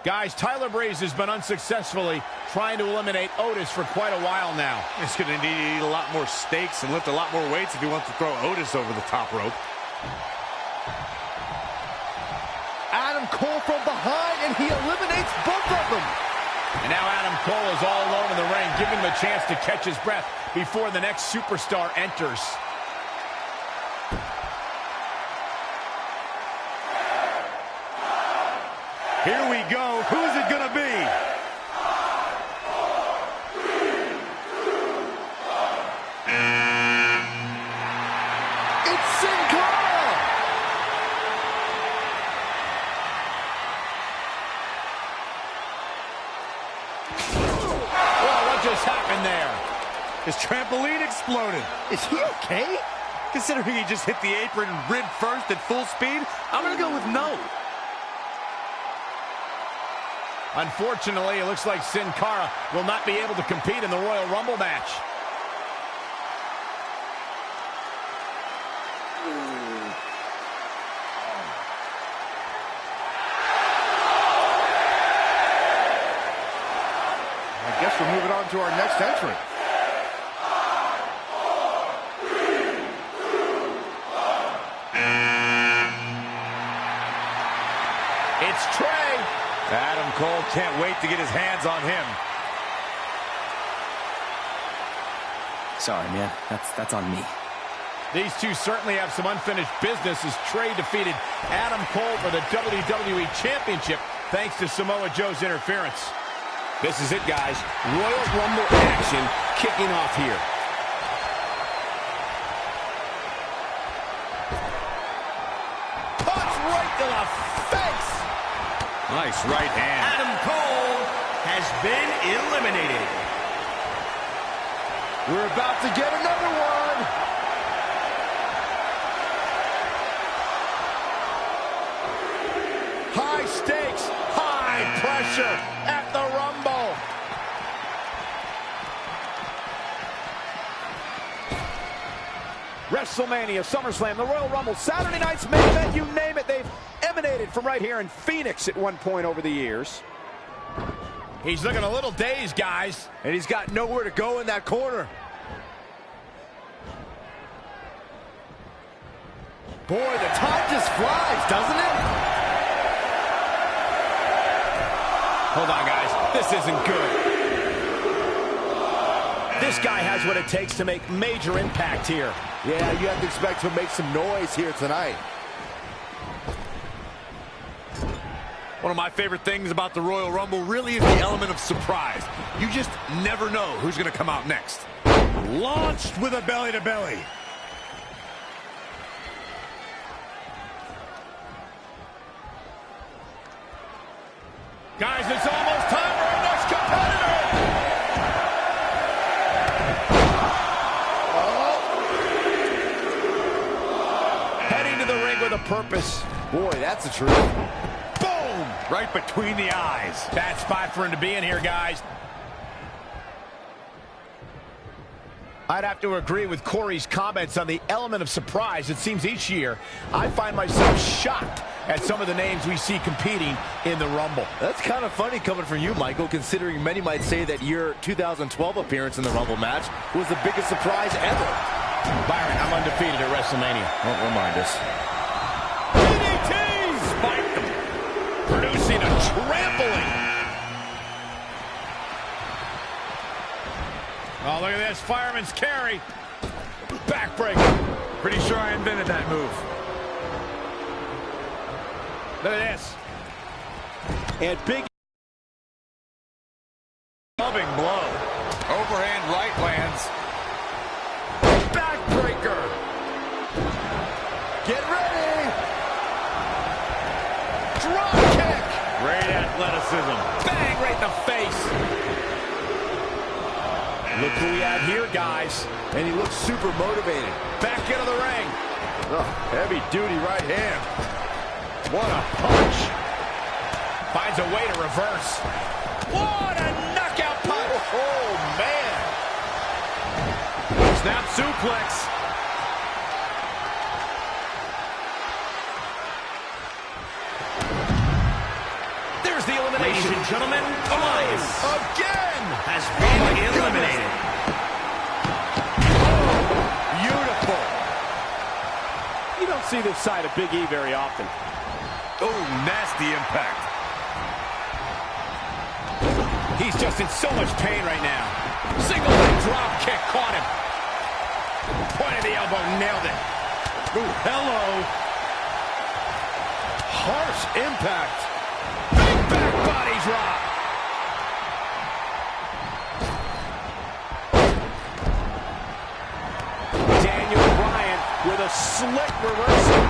Guys, Tyler Breeze has been unsuccessfully trying to eliminate Otis for quite a while now. He's going to need to eat a lot more steaks and lift a lot more weights if he wants to throw Otis over the top rope. Adam Cole from behind, and he eliminates both of them. And now Adam Cole is all alone in the ring, giving him a chance to catch his breath before the next superstar enters. Here we go. Who's it going to be? It's Sin Cara! Well, what just happened there? His trampoline exploded. Is he okay? Considering he just hit the apron rib first at full speed, I'm going to go with no. Unfortunately, it looks like Sin Cara will not be able to compete in the Royal Rumble match. I guess we're moving on to our next entrant. It's Trey. Adam Cole can't wait to get his hands on him. Sorry, man. That's on me. These two certainly have some unfinished business as Trey defeated Adam Cole for the WWE Championship thanks to Samoa Joe's interference. This is it, guys. Royal Rumble action kicking off here. Punch right to the face. Nice right hand. Adam Cole has been eliminated. We're about to get another one. High stakes, high pressure at the Rumble. WrestleMania, SummerSlam, the Royal Rumble, Saturday night's main event, you name it, they've emanated from right here in Phoenix at one point over the years. He's looking a little dazed, guys. And he's got nowhere to go in that corner. Boy, the time just flies, doesn't it? Hold on, guys. This isn't good. This guy has what it takes to make major impact here. Yeah, you have to expect to make some noise here tonight. One of my favorite things about the Royal Rumble really is the element of surprise. You just never know who's going to come out next. Launched with a belly-to-belly. Guys, it's almost time for our next competitor. Heading to the ring with a purpose. Boy, that's the truth. Boom! Right between the eyes. Bad spot for him to be in here, guys. I'd have to agree with Corey's comments on the element of surprise. It seems each year I find myself shocked at some of the names we see competing in the Rumble. That's kind of funny coming from you, Michael, considering many might say that your 2012 appearance in the Rumble match was the biggest surprise ever. Byron, I'm undefeated at WrestleMania. Don't remind us. DDT! Spiked him. Producing a trampling. Oh, look at this. Fireman's carry. Backbreaker. Pretty sure I invented that move. Look at this. And big Loving blow. Overhand right lands. Backbreaker. get ready. Drop kick. Great athleticism. Bang right in the face. Look who we have here, guys. And he looks super motivated. Back into the ring. Oh, heavy duty right hand. What a punch. Finds a way to reverse. What a knockout punch. Oh, man. Snap suplex. There's the elimination. Ladies and gentlemen, Elias Again! has been eliminated. Beautiful. You don't see this side of Big E very often. Oh, nasty impact. He's just in so much pain right now. Single leg drop kick caught him. Point of the elbow, nailed it. Ooh, hello. Harsh impact. Big back body drop. Daniel Bryan with a slick reversal.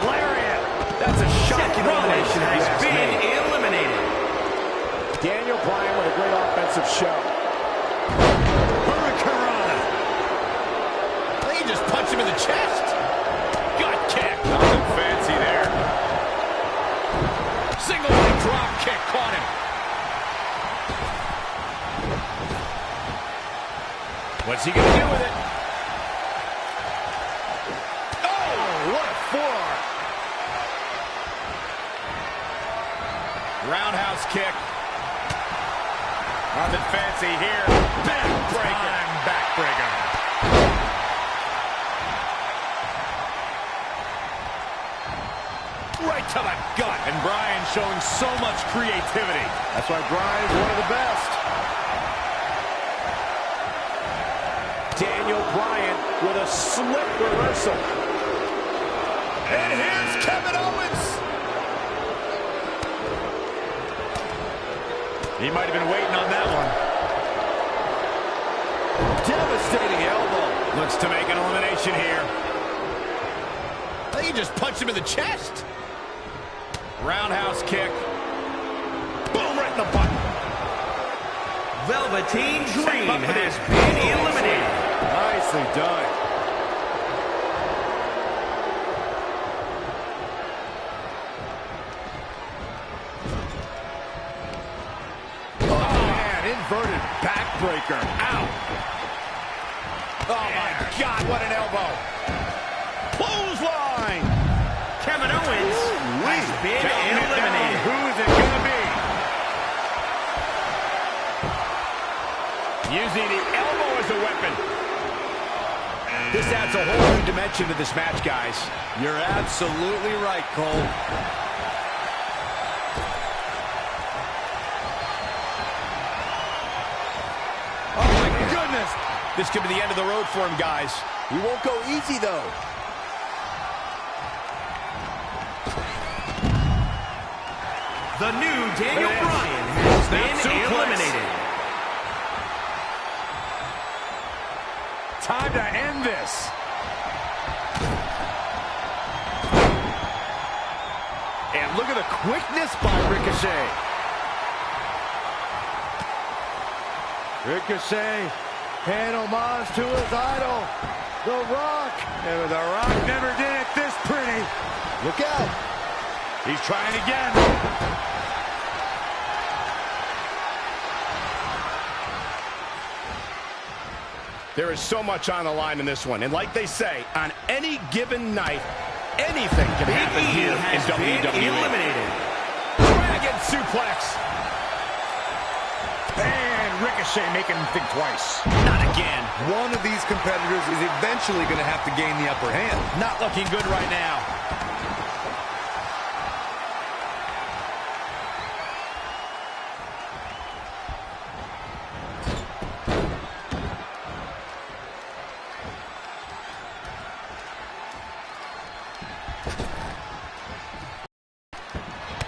Lariat. That's a shocking elimination. Has been eliminated. Daniel Bryan with a great offensive show. Hurricanrana. I think he just punched him in the chest. Gut kick. Nothing fancy there. Single leg drop kick caught him. What's he going to do with it? Oh, what a forearm. Roundhouse kick. Nothing fancy here. Backbreaker. Backbreaker. Right to the gut. And Bryan showing so much creativity. That's why Bryan's one of the best. Daniel Bryan with a slick reversal. And here's Kevin Owens. He might have been waiting on that one. Devastating elbow. Looks to make an elimination here. I think he just punched him in the chest. Roundhouse kick. Boom, right in the button. Velveteen Dream has been eliminated. Nicely done. Oh, man, inverted backbreaker. Ow. Oh, my God, what an elbow. Clothesline. Kevin Owens has been eliminated. Who is it going to be? Using the elbow as a weapon. This adds a whole new dimension to this match, guys. You're absolutely right, Cole. Oh, my goodness. This could be the end of the road for him, guys. He won't go easy, though. The new Daniel Bryan has been eliminated. Time to end this. And look at the quickness by Ricochet. Ricochet paying homage to his idol, The Rock. And The Rock never did it this pretty. Look out. He's trying again. There is so much on the line in this one. And like they say, on any given night, anything can happen here in WWE. Eliminated. Dragon suplex. And Ricochet making him think twice. Not again. One of these competitors is eventually going to have to gain the upper hand. Not looking good right now.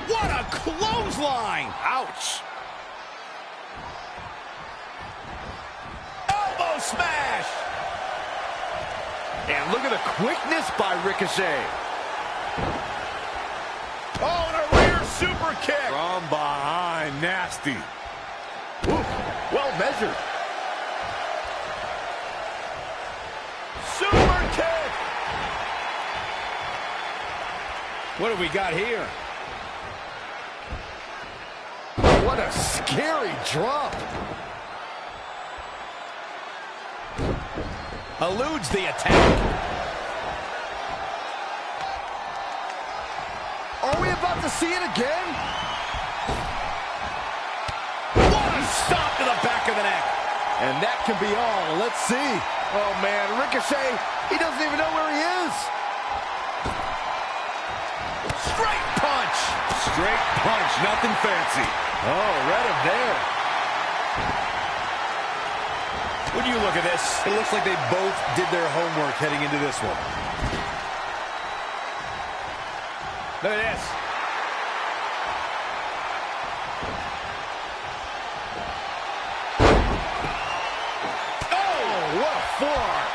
What a clothesline! Ouch! Elbow smash! And look at the quickness by Ricochet. Oh, and a rear super kick! From behind, nasty. Oof, well measured. Super kick! What do we got here? What a scary drop. Eludes the attack. Are we about to see it again? What a stop to the back of the neck. And that can be all. Let's see. Oh, man. Ricochet, he doesn't even know where he is. Straight punch. Straight punch, nothing fancy. Oh, read him there. When you look at this, It looks like they both did their homework heading into this one. look at this. Oh, what a forearm.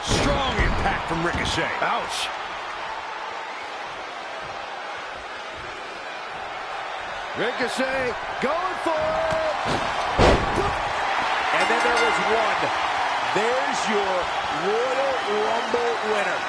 Strong impact from Ricochet. Ouch. Ricochet going for it. And then there was one. There's your Royal Rumble winner.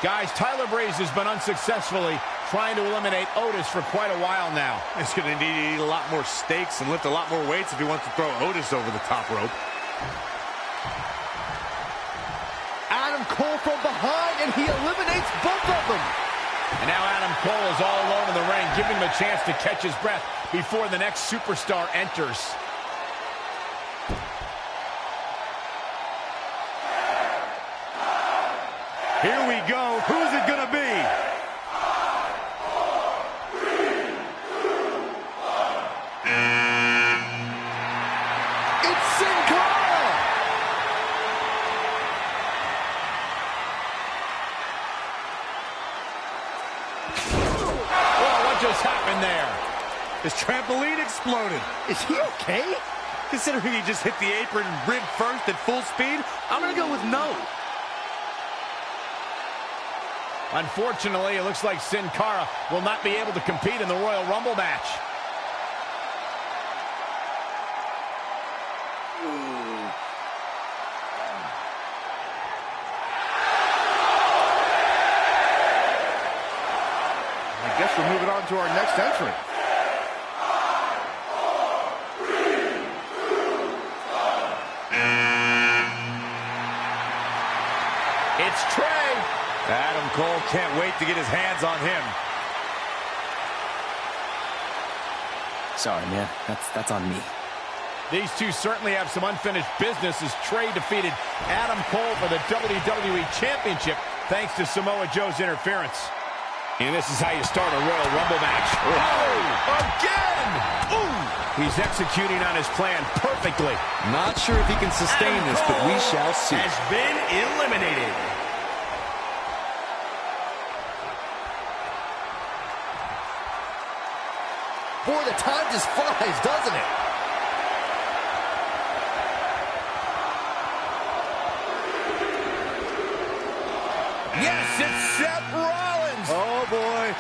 Guys, Tyler Breeze has been unsuccessfully trying to eliminate Otis for quite a while now. He's going to need to eat a lot more steaks and lift a lot more weights if he wants to throw Otis over the top rope. Adam Cole from behind, and he eliminates both of them. And now Adam Cole is all alone in the ring, giving him a chance to catch his breath before the next superstar enters. Here we go. Who's it going to be? It's Sin Cara. Well, what just happened there? His trampoline exploded. Is he okay? Considering he just hit the apron rib first at full speed, I'm going to go with no. Unfortunately, it looks like Sin Cara will not be able to compete in the Royal Rumble match. I guess we're moving on to our next entrant. It's Trey. Adam Cole can't wait to get his hands on him. Sorry, man. That's on me. These two certainly have some unfinished business as Trey defeated Adam Cole for the WWE Championship thanks to Samoa Joe's interference. And this is how you start a Royal Rumble match. Oh, again! Ooh! He's executing on his plan perfectly. Not sure if he can sustain this, but we shall see. Has been eliminated. Boy, the time just flies, doesn't it? Yes, it's Seth Rollins. Oh, boy.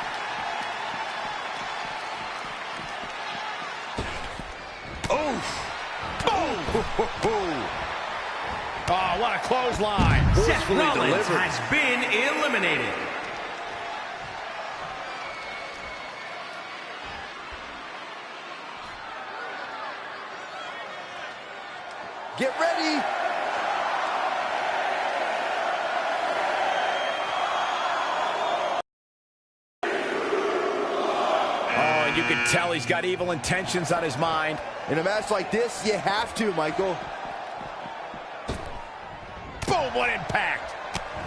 Oh, what a clothesline. Seth Rollins delivered. has been eliminated. Get ready. Oh, and you can tell he's got evil intentions on his mind. In a match like this, you have to, Michael. Boom, what impact.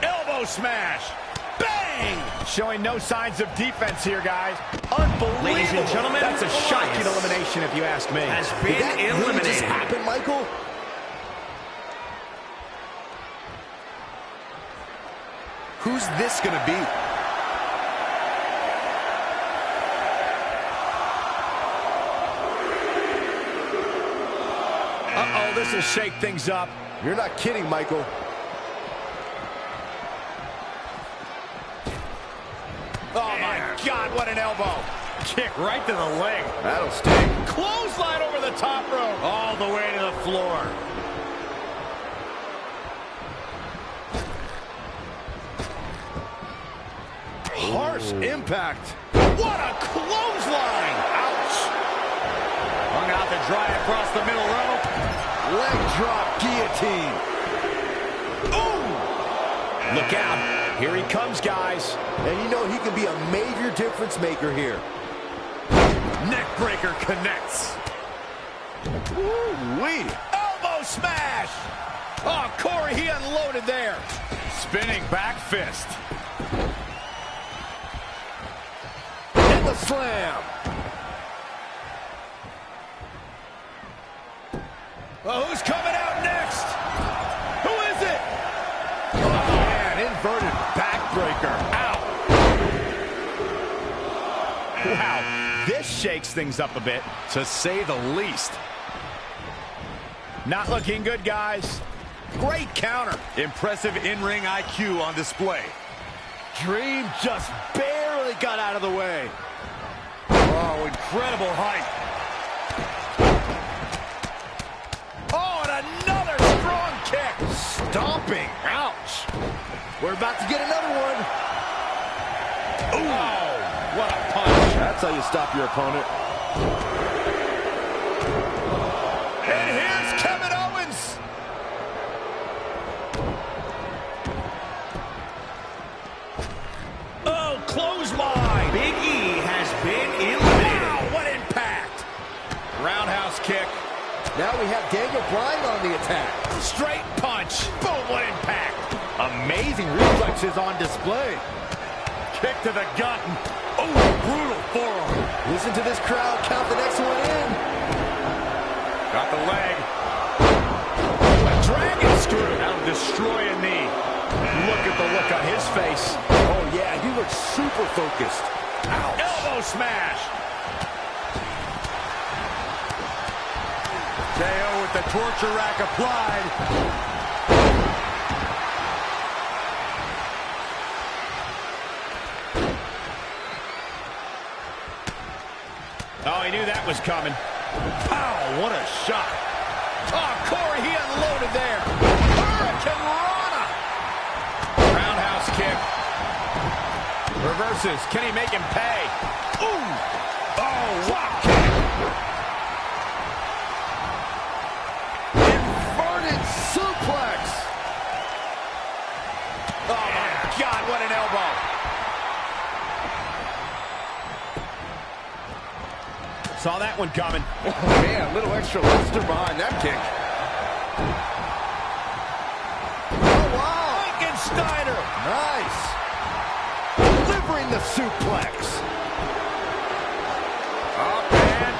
Elbow smash. Bang! Showing no signs of defense here, guys. Unbelievable. Ladies and gentlemen, that's a shocking Elias elimination if you ask me. Has Did been that really just eliminated. happen, Michael? Who's this going to be? Uh-oh, this will shake things up. You're not kidding, Michael. God, what an elbow. Kick right to the leg. That'll sting. Clothesline over the top rope. All the way to the floor. Harsh impact. What a clothesline. Ouch. Hung out to dry across the middle rope. Leg drop guillotine. Ooh. Look out. Here he comes, guys. And you know he can be a major difference maker here. Neck breaker connects. Woo-wee. Elbow smash. Oh, Corey, he unloaded there. Spinning back fist. And the slam. Well, who's coming out next? Who is it? Oh, man, inverted backbreaker. Ow. Wow, this shakes things up a bit, To say the least. Not looking good, guys. Great counter. Impressive in-ring IQ on display. Dream just barely got out of the way. Oh, incredible height. Oh, and another strong kick. Stomping. Ouch. We're about to get another one. Oh, what a punch. That's how you stop your opponent. And here's Kevin Owens. Oh, clothesline. Big E has been eliminated. Wow, what impact. Roundhouse kick. Now we have Daniel Bryan on the attack. Straight punch. Boom, what impact. Amazing reflexes on display. Kick to the gut. Oh, brutal forearm. Listen to this crowd count the next one in. Got the leg. A dragon screw. That'll destroy a knee. Look at the look on his face. Oh, yeah, he looks super focused. Ouch. Elbow smash. KO with the torture rack applied. Oh, he knew that was coming. Pow, what a shot. Oh, Corey, he unloaded there. Hurricane Rana. Roundhouse kick. Reverses. Can he make him pay? Ooh. Oh, wow. Kick. Inverted suplex. Oh, my God, what an elbow. Saw that one coming. Oh, man, a little extra luster behind that kick. Oh, wow. Frankensteiner. Nice. Delivering the suplex. Up and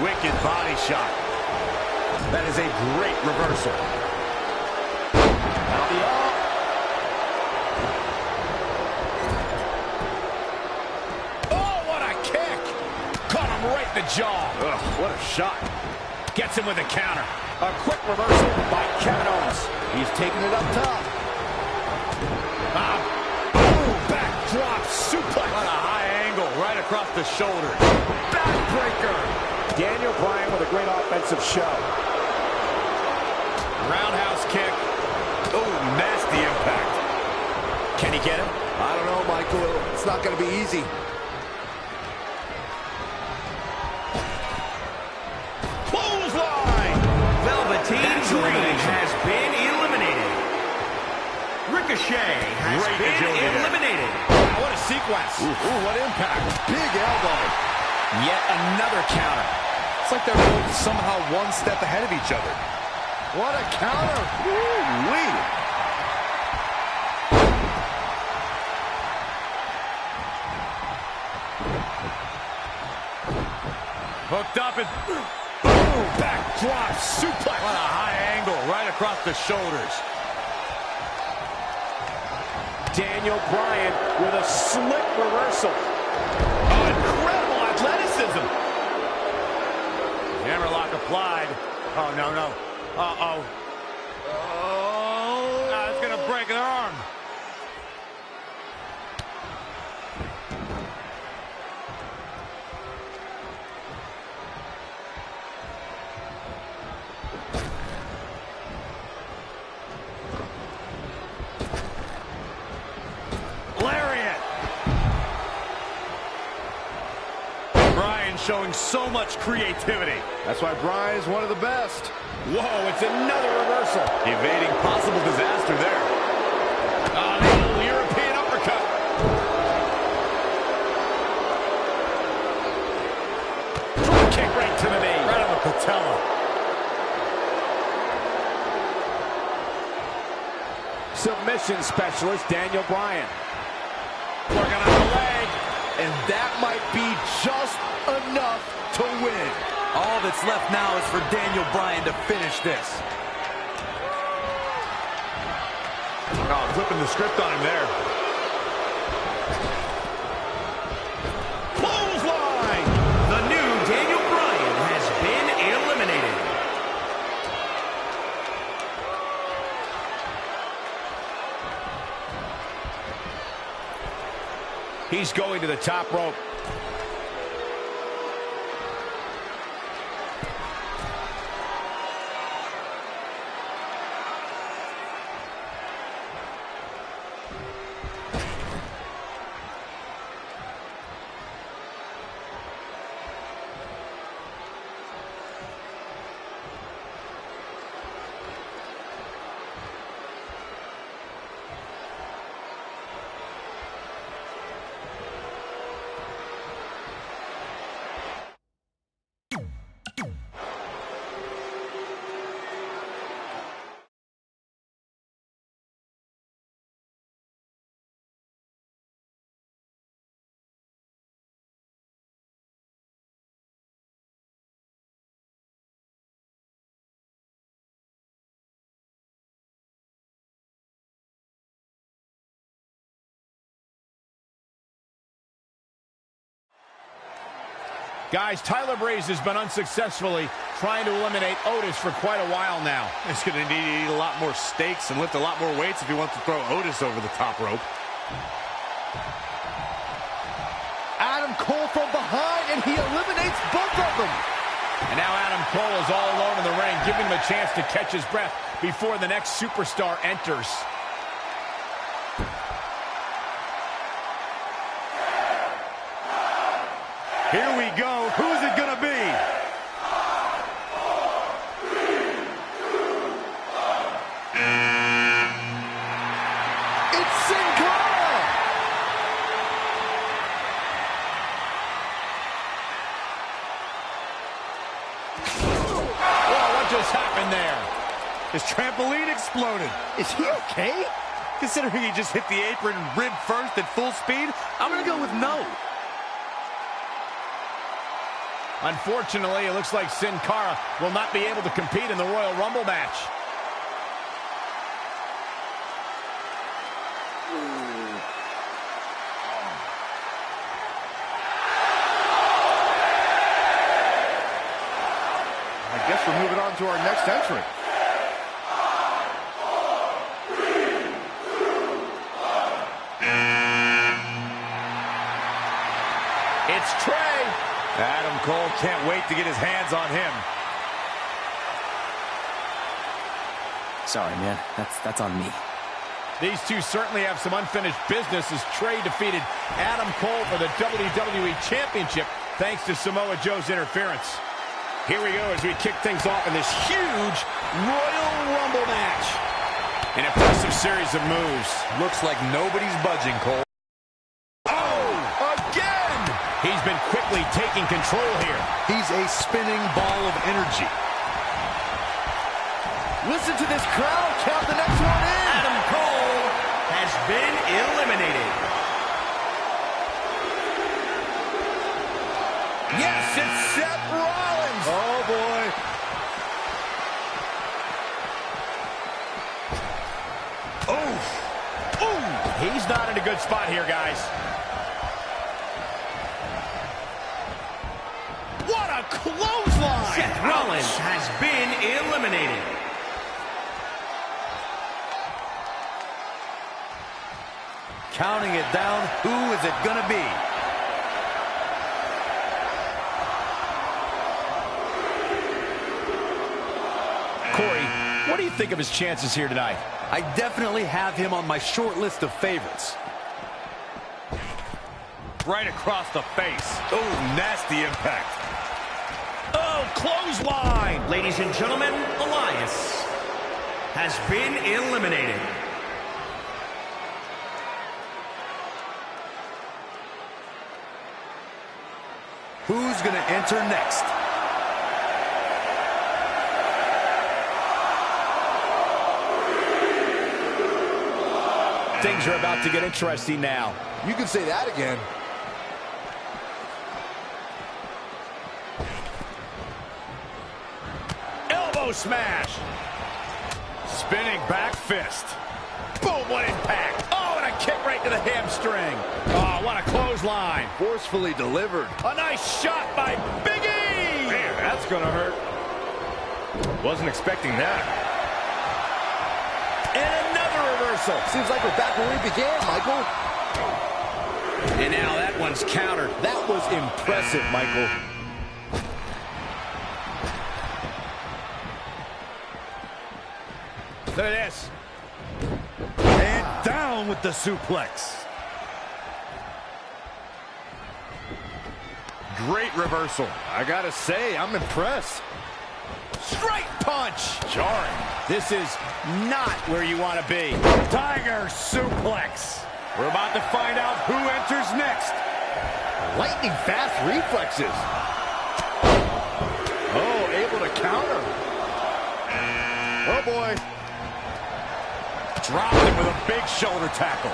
wicked body shot. That is a great reversal. Now the up. Oh, what a kick. Caught him right in the jaw. Ugh, what a shot. Gets him with a counter. A quick reversal by Kevin Owens. He's taking it up top. Boom, back drop suplex. On a high angle right across the shoulder. Backbreaker. Daniel Bryan with a great offensive show. Roundhouse kick. Oh, nasty impact. Can he get him? I don't know, Michael. It's not going to be easy. Clothesline. Velveteen Dream has been eliminated. Ricochet has Great been agility there. eliminated. Wow, what a sequence. Ooh, what impact. Big elbow. Yet another counter. It's like they're both somehow one step ahead of each other. What a counter. Woo-wee. Hooked up and Boom, back drop suplex. on a high angle right across the shoulders. Daniel Bryan with a slick reversal. Oh, incredible athleticism. Hammerlock applied. Oh, no, no. Uh-oh. Oh, it's going to break an arm. showing so much creativity. That's why Bryan's one of the best. Whoa, it's another reversal. Evading possible disaster there. The European uppercut. Drop kick right to the knee. Right on the patella. Submission specialist Daniel Bryan. Working on the leg. And that might be just enough to win. All that's left now is for Daniel Bryan to finish this. Oh, flipping the script on him there. Clothesline! The new Daniel Bryan has been eliminated. He's going to the top rope. Guys, Tyler Breeze has been unsuccessfully trying to eliminate Otis for quite a while now. He's going to need to eat a lot more steaks and lift a lot more weights if he wants to throw Otis over the top rope. Adam Cole from behind, and he eliminates both of them. And now Adam Cole is all alone in the ring, giving him a chance to catch his breath before the next superstar enters. Here we go. Who's it going to be? It's Sin Cara! Whoa, what just happened there? His trampoline exploded. Is he okay? Considering he just hit the apron rib first at full speed, I'm going to go with no. Unfortunately, it looks like Sin Cara will not be able to compete in the Royal Rumble match. I guess we're moving on to our next entrant. It's Trey. Adam Cole can't wait to get his hands on him. Sorry, man. That's on me. These two certainly have some unfinished business as Trey defeated Adam Cole for the WWE Championship thanks to Samoa Joe's interference. Here we go as we kick things off in this huge Royal Rumble match. An impressive series of moves. Looks like nobody's budging, Cole. He's been quickly taking control here. He's a spinning ball of energy. Listen to this crowd count the next one in. Adam Cole has been eliminated. Yes, it's Seth Rollins. Oh, boy. Ooh, he's not in a good spot here, guys. What a clothesline! Seth Rollins has been eliminated. Counting it down, who is it gonna be? Corey, what do you think of his chances here tonight? I definitely have him on my short list of favorites. right across the face. Oh, nasty impact. Oh, clothesline. Ladies and gentlemen, Elias has been eliminated. Who's going to enter next? Things are about to get interesting now. You can say that again. Elbow smash. Spinning back fist. Boom, what impact. Oh, and a kick right to the hamstring. Oh, what a clothesline. Forcefully delivered. A nice shot by Big E. Man, that's going to hurt. Wasn't expecting that. And another reversal. Seems like we're back where we began, Michael. And now that one's countered. That was impressive, Michael. Look at this. And down with the suplex. Great reversal. I gotta say, I'm impressed. Straight punch. Jarring. This is not where you want to be. Tiger suplex. We're about to find out who enters next. Lightning fast reflexes. Oh, able to counter. Oh, boy. Dropped him with a big shoulder tackle.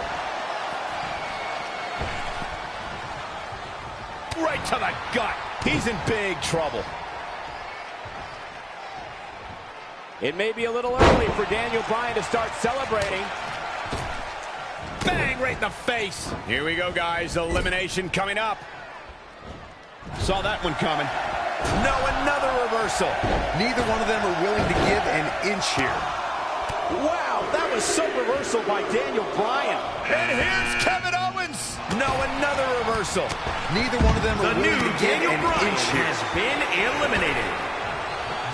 Right to the gut. He's in big trouble. It may be a little early for Daniel Bryan to start celebrating. Bang, right in the face. Here we go, guys. Elimination coming up. Saw that one coming. No, another reversal. Neither one of them are willing to give an inch here. Wow, that was some reversal by Daniel Bryan. And here's Kevin Owens. No, another reversal. Neither one of them are The willing new to give Daniel an Bryan inch here. has been eliminated.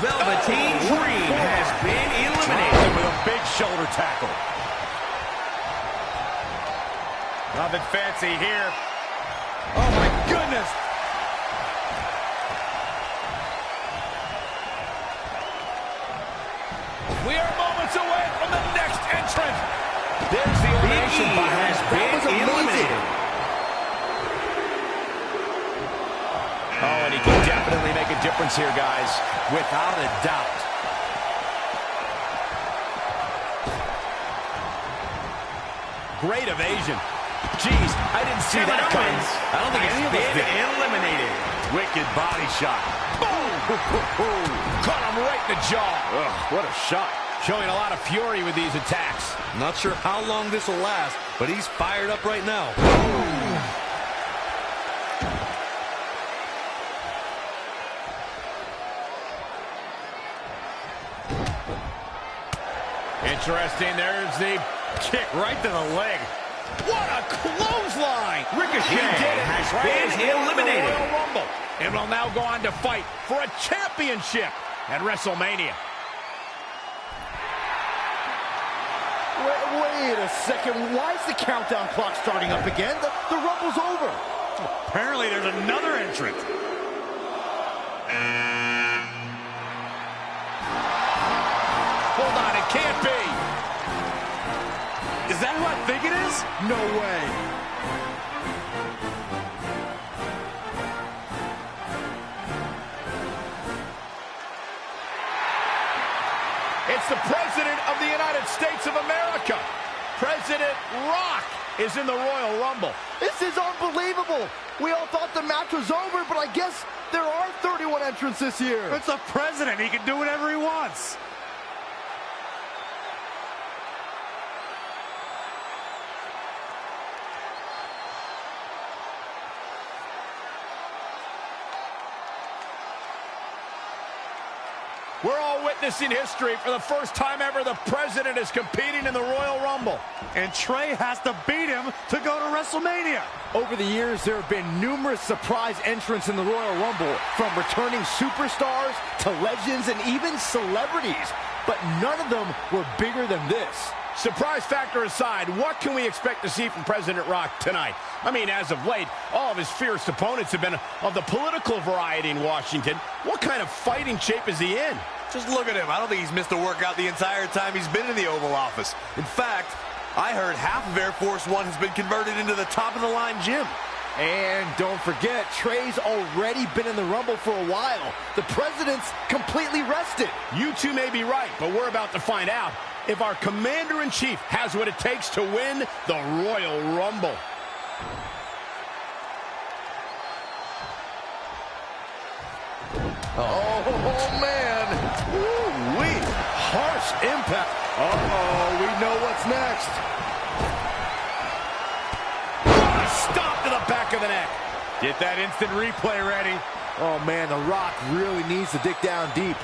Velveteen Dream has been eliminated. Dropped him with a big shoulder tackle. Nothing fancy here. Oh, my goodness. We are moments away from the next entrant. There's the elimination. Big E has been eliminated. Oh, and he can definitely make a difference here, guys. Without a doubt. Great evasion. Jeez, I didn't see Kevin that coming. Owens I don't think any of us has did. been eliminated. Wicked body shot. Boom! Caught him right in the jaw. Ugh, what a shot. Showing a lot of fury with these attacks. Not sure how long this will last, but he's fired up right now. Interesting. There's the Kick right to the leg. What a clothesline! Ricochet He did it. has Right been as he won the eliminated. Royal Rumble, and will now go on to fight for a championship at WrestleMania. Wait a second. Why is the countdown clock starting up again? The Rumble's over. Apparently there's another entrant. Hold on, it can't be. Is that who I think it is? No way. It's the President of the United States of America. President Rock is in the Royal Rumble. This is unbelievable. We all thought the match was over, but I guess there are 31 entrants this year. It's the president. He can do whatever he wants. We're all witnessing history. For the first time ever, the President is competing in the Royal Rumble. And Trey has to beat him to go to WrestleMania. Over the years, there have been numerous surprise entrants in the Royal Rumble, from returning superstars to legends and even celebrities. But none of them were bigger than this. Surprise factor aside, what can we expect to see from President Rock tonight? I mean, as of late, all of his fierce opponents have been of the political variety in Washington. What kind of fighting shape is he in? Just look at him. I don't think he's missed a workout the entire time he's been in the Oval Office. In fact, I heard half of Air Force One has been converted into the top-of-the-line gym. And don't forget, Trey's already been in the Rumble for a while. The President's completely rested. You two may be right, but we're about to find out if our Commander-in-Chief has what it takes to win the Royal Rumble. Oh man. Woo-wee. Harsh impact. Uh-oh, we know what's next. Stop to the back of the neck. Get that instant replay ready. Oh man, The Rock really needs to dig down deep.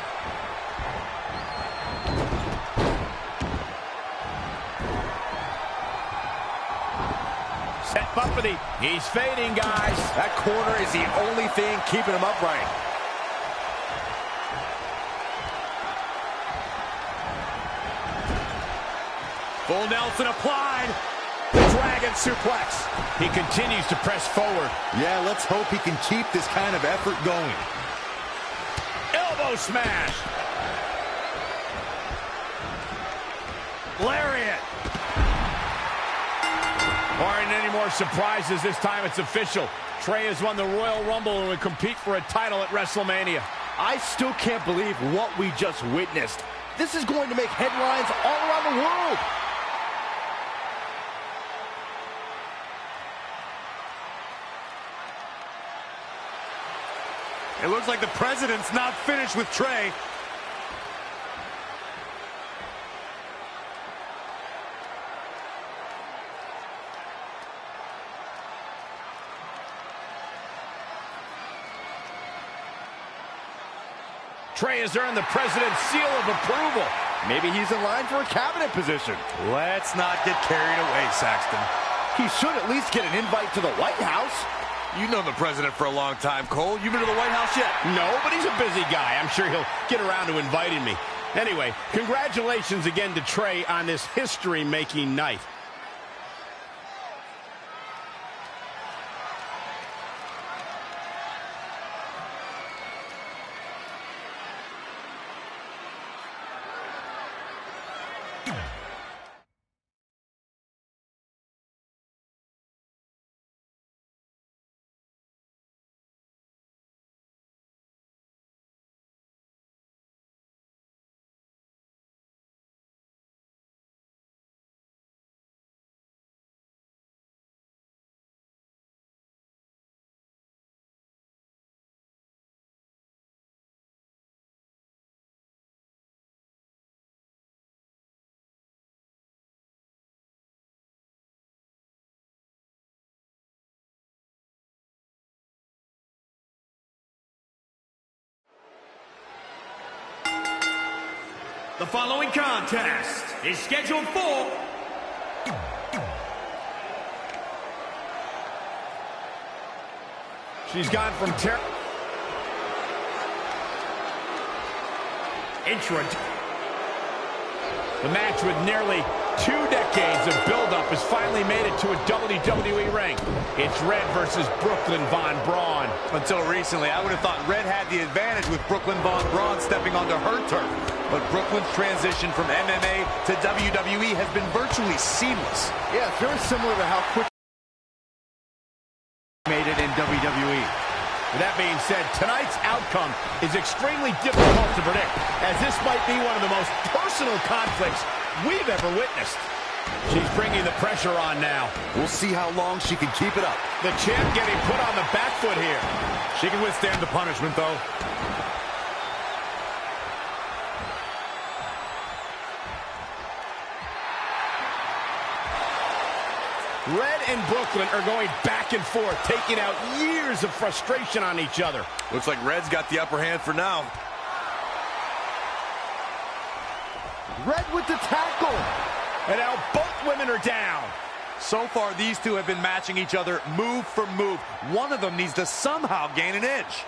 Set up for he's fading, guys. That corner is the only thing keeping him upright. Full Nelson applied. The Dragon suplex. He continues to press forward. Yeah, let's hope he can keep this kind of effort going. Elbow smash. Lariat. Aren't any more surprises this time. It's official. Trey has won the Royal Rumble and will compete for a title at WrestleMania. I still can't believe what we just witnessed. This is going to make headlines all around the world. It looks like the President's not finished with Trey. Trey has earned the President's seal of approval. Maybe he's in line for a cabinet position. Let's not get carried away, Saxton. He should at least get an invite to the White House. You've known the President for a long time, Cole. You been to the White House yet? No, but he's a busy guy. I'm sure he'll get around to inviting me. Anyway, congratulations again to Trey on this history-making night. The following contest is scheduled for She's gone from The match with nearly 2 decades of build-up has finally made it to a WWE ring. It's Red versus Brooklyn Von Braun. Until recently, I would have thought Red had the advantage with Brooklyn Von Braun stepping onto her turf. But Brooklyn's transition from MMA to WWE has been virtually seamless. Yeah, it's very similar to how quick made it in WWE. With that being said, tonight's outcome is extremely difficult to predict, as this might be one of the most personal conflicts we've ever witnessed. She's bringing the pressure on now. We'll see how long she can keep it up. The champ getting put on the back foot here. She can withstand the punishment, though. Red and Brooklyn are going back and forth, taking out years of frustration on each other. Looks like Red's got the upper hand for now. Red with the tackle. And now both women are down. So far, these two have been matching each other move for move. One of them needs to somehow gain an edge.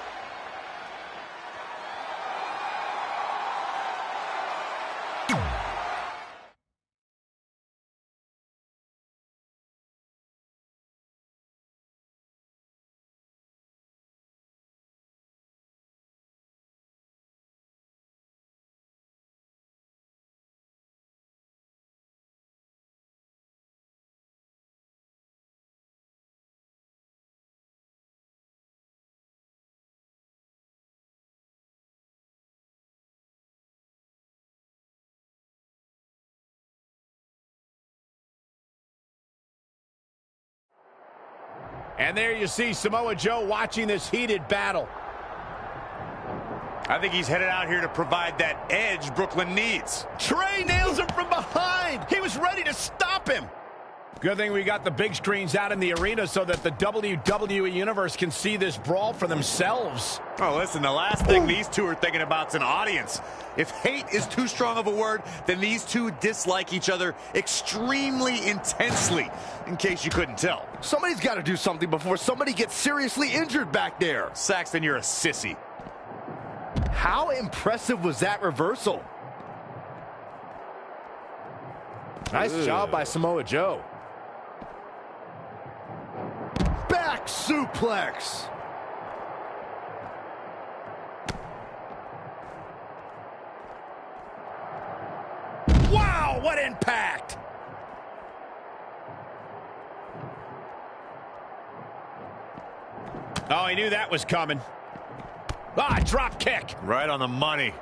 And there you see Samoa Joe watching this heated battle. I think he's headed out here to provide that edge Brooklyn needs. Trey nails him from behind. He was ready to stop him. Good thing we got the big screens out in the arena so that the WWE Universe can see this brawl for themselves. Oh, listen, the last thing these two are thinking about is an audience. If hate is too strong of a word, then these two dislike each other extremely intensely, in case you couldn't tell. Somebody's got to do something before somebody gets seriously injured back there. Saxton, you're a sissy. How impressive was that reversal? Nice job by Samoa Joe. Back suplex. Wow, what impact! Oh, he knew that was coming. Ah, drop kick. Right on the money.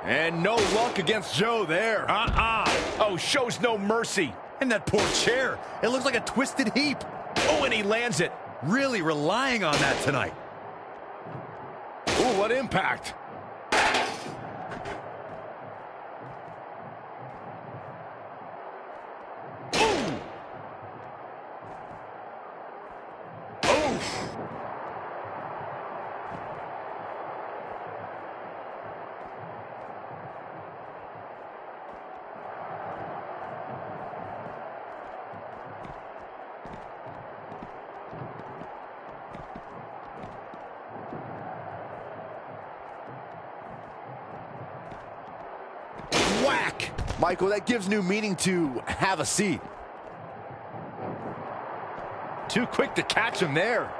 And no luck against Joe there. Oh, shows no mercy. And that poor chair. It looks like a twisted heap. Oh, and he lands it. Really relying on that tonight. Ooh, what impact. Whack! Michael, that gives new meaning to have a seat. Too quick to catch him there.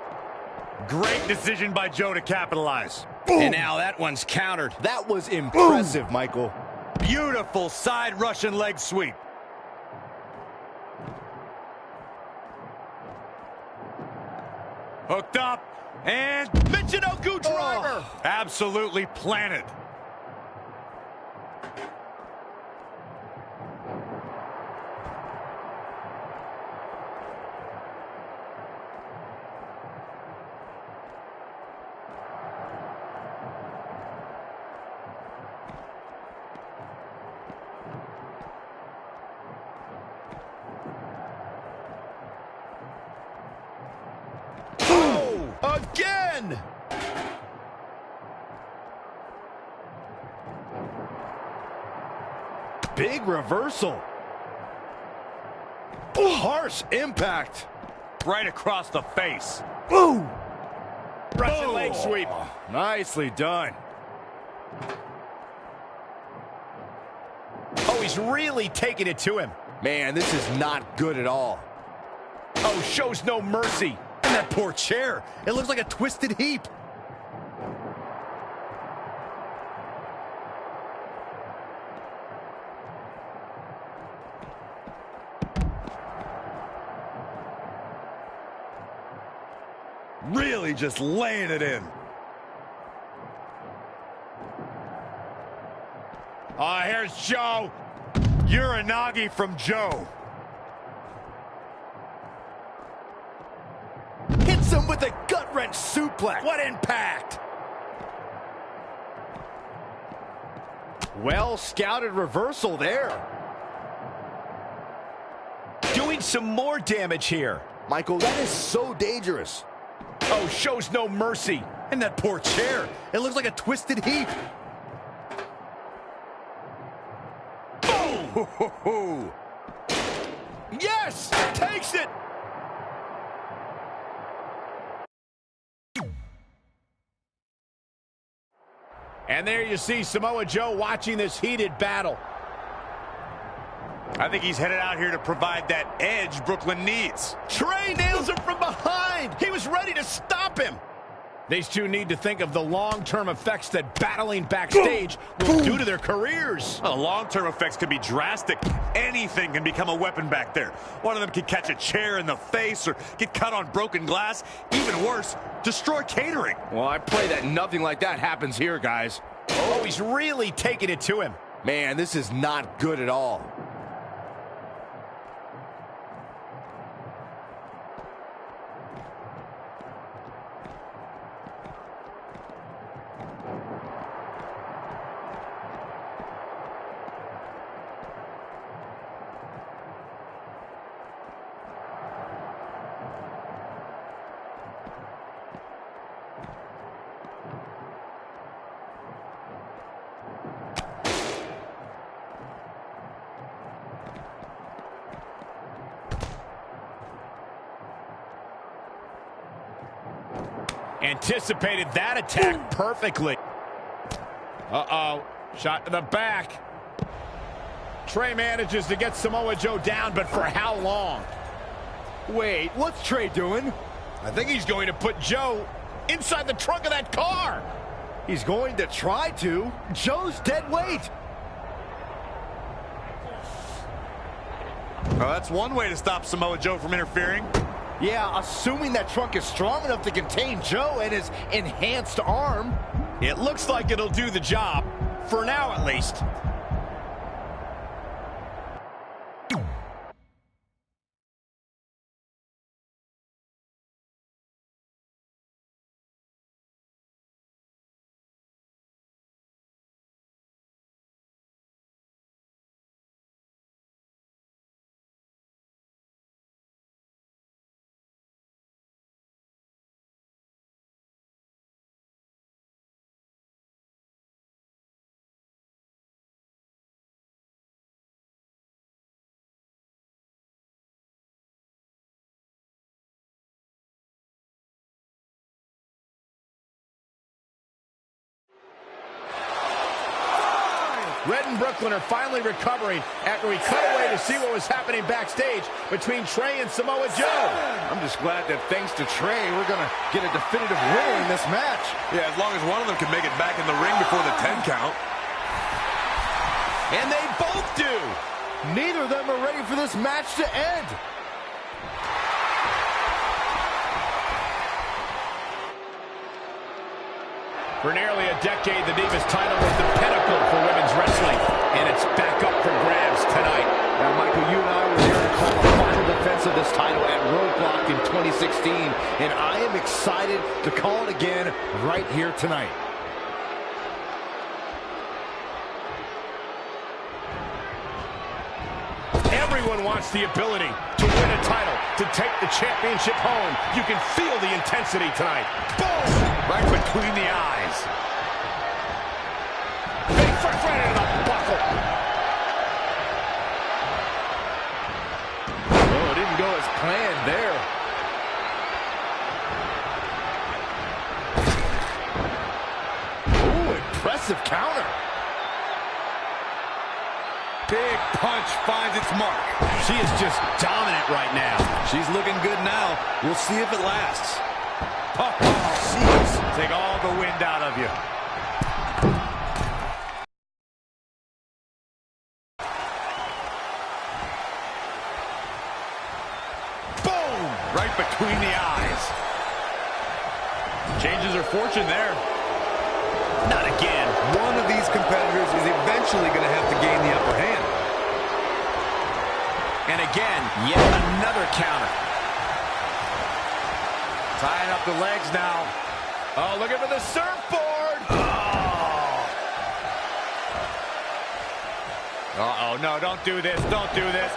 Great decision by Joe to capitalize. Boom. And now that one's countered. That was impressive, boom. Michael. Beautiful side Russian leg sweep. Hooked up and Michinoku driver. Oh, absolutely planted. Again! Big reversal. Harsh impact. Right across the face. Boom! Russian leg sweep. Nicely done. Oh, he's really taking it to him. Man, this is not good at all. Oh, shows no mercy. And that poor chair. It looks like a twisted heap. Really just laying it in. Here's Joe. Uranagi from Joe. Hits him with a gut-wrench suplex. What impact! Well-scouted reversal there. Doing some more damage here. Michael, that is so dangerous. Oh, shows no mercy. And that poor chair. It looks like a twisted heap. Boom! Yes! Takes it! And there you see Samoa Joe watching this heated battle. I think he's headed out here to provide that edge Brooklyn needs. Trey nails him from behind. He was ready to stop him. These two need to think of the long-term effects that battling backstage will do to their careers. Well, long-term effects can be drastic. Anything can become a weapon back there. One of them can catch a chair in the face or get cut on broken glass. Even worse, destroy catering. Well, I pray that nothing like that happens here, guys. Oh, he's really taking it to him. Man, this is not good at all. Anticipated that attack perfectly. Uh-oh. Shot to the back. Trey manages to get Samoa Joe down, but for how long? Wait, what's Trey doing? I think he's going to put Joe inside the trunk of that car. He's going to try to. Joe's dead weight. Well, that's one way to stop Samoa Joe from interfering. Yeah, assuming that trunk is strong enough to contain Joe and his enhanced arm. It looks like it'll do the job, for now at least. Red and Brooklyn are finally recovering after we cut away to see what was happening backstage between Trey and Samoa Joe. I'm just glad that thanks to Trey, we're going to get a definitive winner in this match. Yeah, as long as one of them can make it back in the ring before the 10 count. And they both do. Neither of them are ready for this match to end. For nearly a decade, the Divas title was the pinnacle for women's wrestling, and it's back up for grabs tonight. Now, Michael, you and I were there to call the final defense of this title at Roadblock in 2016, and I am excited to call it again right here tonight. Everyone wants the ability to win a title, to take the championship home. You can feel the intensity tonight. Boom! Right between the eyes. Big foot right into the buckle. Oh, it didn't go as planned there. Oh, impressive counter. Big punch finds its mark. She is just dominant right now. She's looking good now. We'll see if it lasts. Oh, jeez. Take all the wind out of you. Boom! Right between the eyes. Changes her fortune there. Not again. One of these competitors is eventually going to have to gain the upper hand. And again, yet another counter. Tying up the legs now. Oh, looking for the surfboard. Uh-oh, no, don't do this. Don't do this.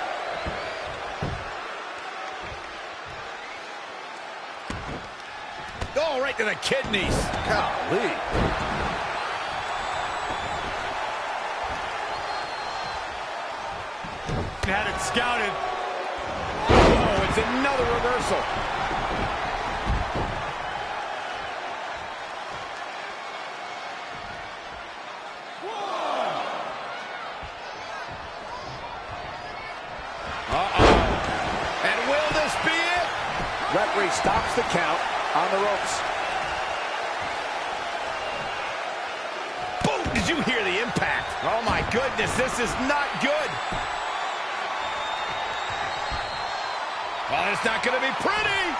Oh, right to the kidneys. Golly. Had it scouted. Oh, it's another reversal. And will this be it? Referee stops the count on the ropes. Boom! Did you hear the impact? Oh my goodness, this is not good. Well, it's not going to be pretty.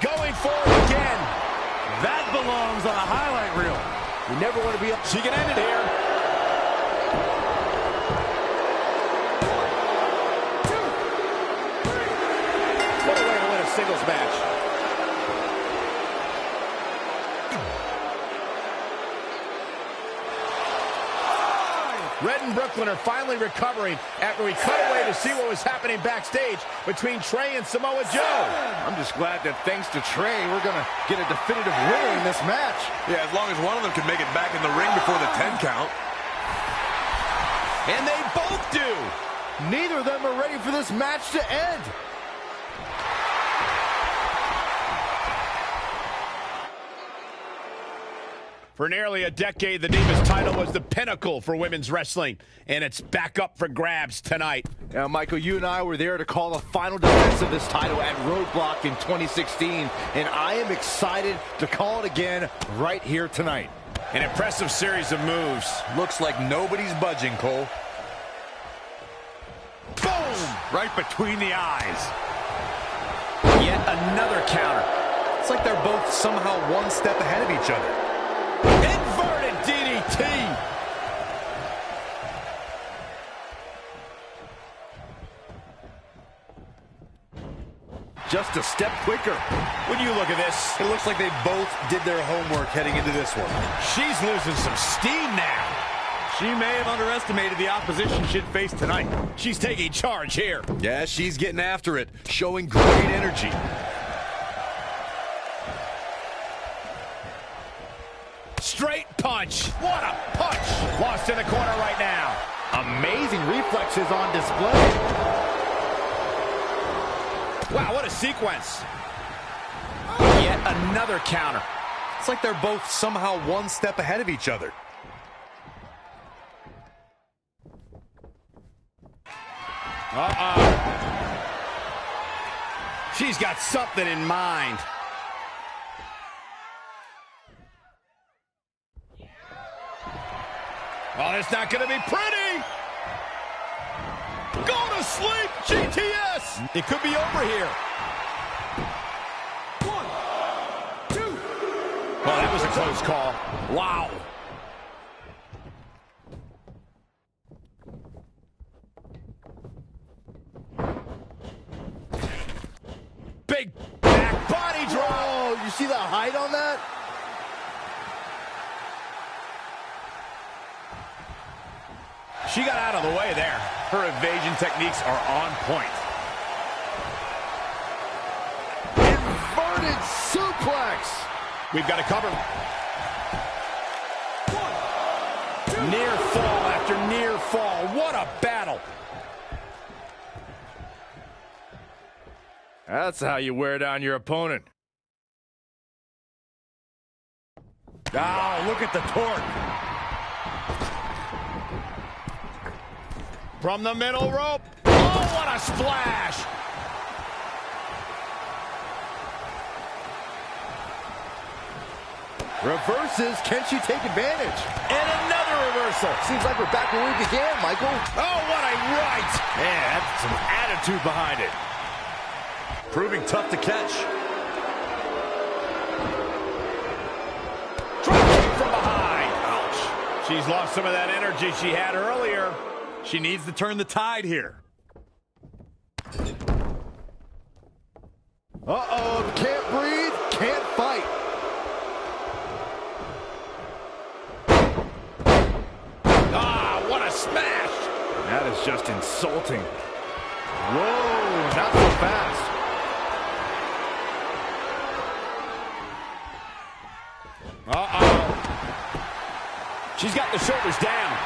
Going for it again. That belongs on a highlight reel. You never want to be up. She can end it here. 1, 2, 3. What a way to win a singles match. Red and Brooklyn are finally recovering after we cut away to see what was happening backstage between Trey and Samoa Joe. I'm just glad that thanks to Trey, we're going to get a definitive winner in this match. Yeah, as long as one of them can make it back in the ring before the 10 count. And they both do. Neither of them are ready for this match to end. For nearly a decade, the Divas title was the pinnacle for women's wrestling, and it's back up for grabs tonight. Now, Michael, you and I were there to call the final defense of this title at Roadblock in 2016, and I am excited to call it again right here tonight. An impressive series of moves. Looks like nobody's budging, Cole. Boom! Right between the eyes. Yet another counter. It's like they're both somehow one step ahead of each other. Inverted DDT. Just a step quicker. When you look at this, It looks like they both did their homework heading into this one. she's losing some steam now. She may have underestimated the opposition she'd face tonight. She's taking charge here. Yeah, she's getting after it, showing great energy. Straight punch. What a punch. Lost in the corner right now. Amazing reflexes on display. Wow, what a sequence. Yet another counter. It's like they're both somehow one step ahead of each other. She's got something in mind. Oh, it's not going to be pretty. Go to sleep, GTS. It could be over here. 1, 2. Oh, that was a close call. Wow. Big back body drop. Oh, you see the height on that? She got out of the way there. Her evasion techniques are on point. Inverted suplex. We've got to cover. 1, 2. Near fall after near fall. What a battle. That's how you wear down your opponent. Oh, look at the torque. From the middle rope. Oh, what a splash. Reverses. Can she take advantage? And another reversal. Seems like we're back where we began, Michael. Oh, what a right. Man, that's some attitude behind it. Proving tough to catch. Drop kick from behind. Ouch. She's lost some of that energy she had earlier. She needs to turn the tide here. Uh-oh, can't breathe, can't fight. Ah, what a smash. That is just insulting. Whoa, not so fast. Uh-oh. She's got the shoulders down.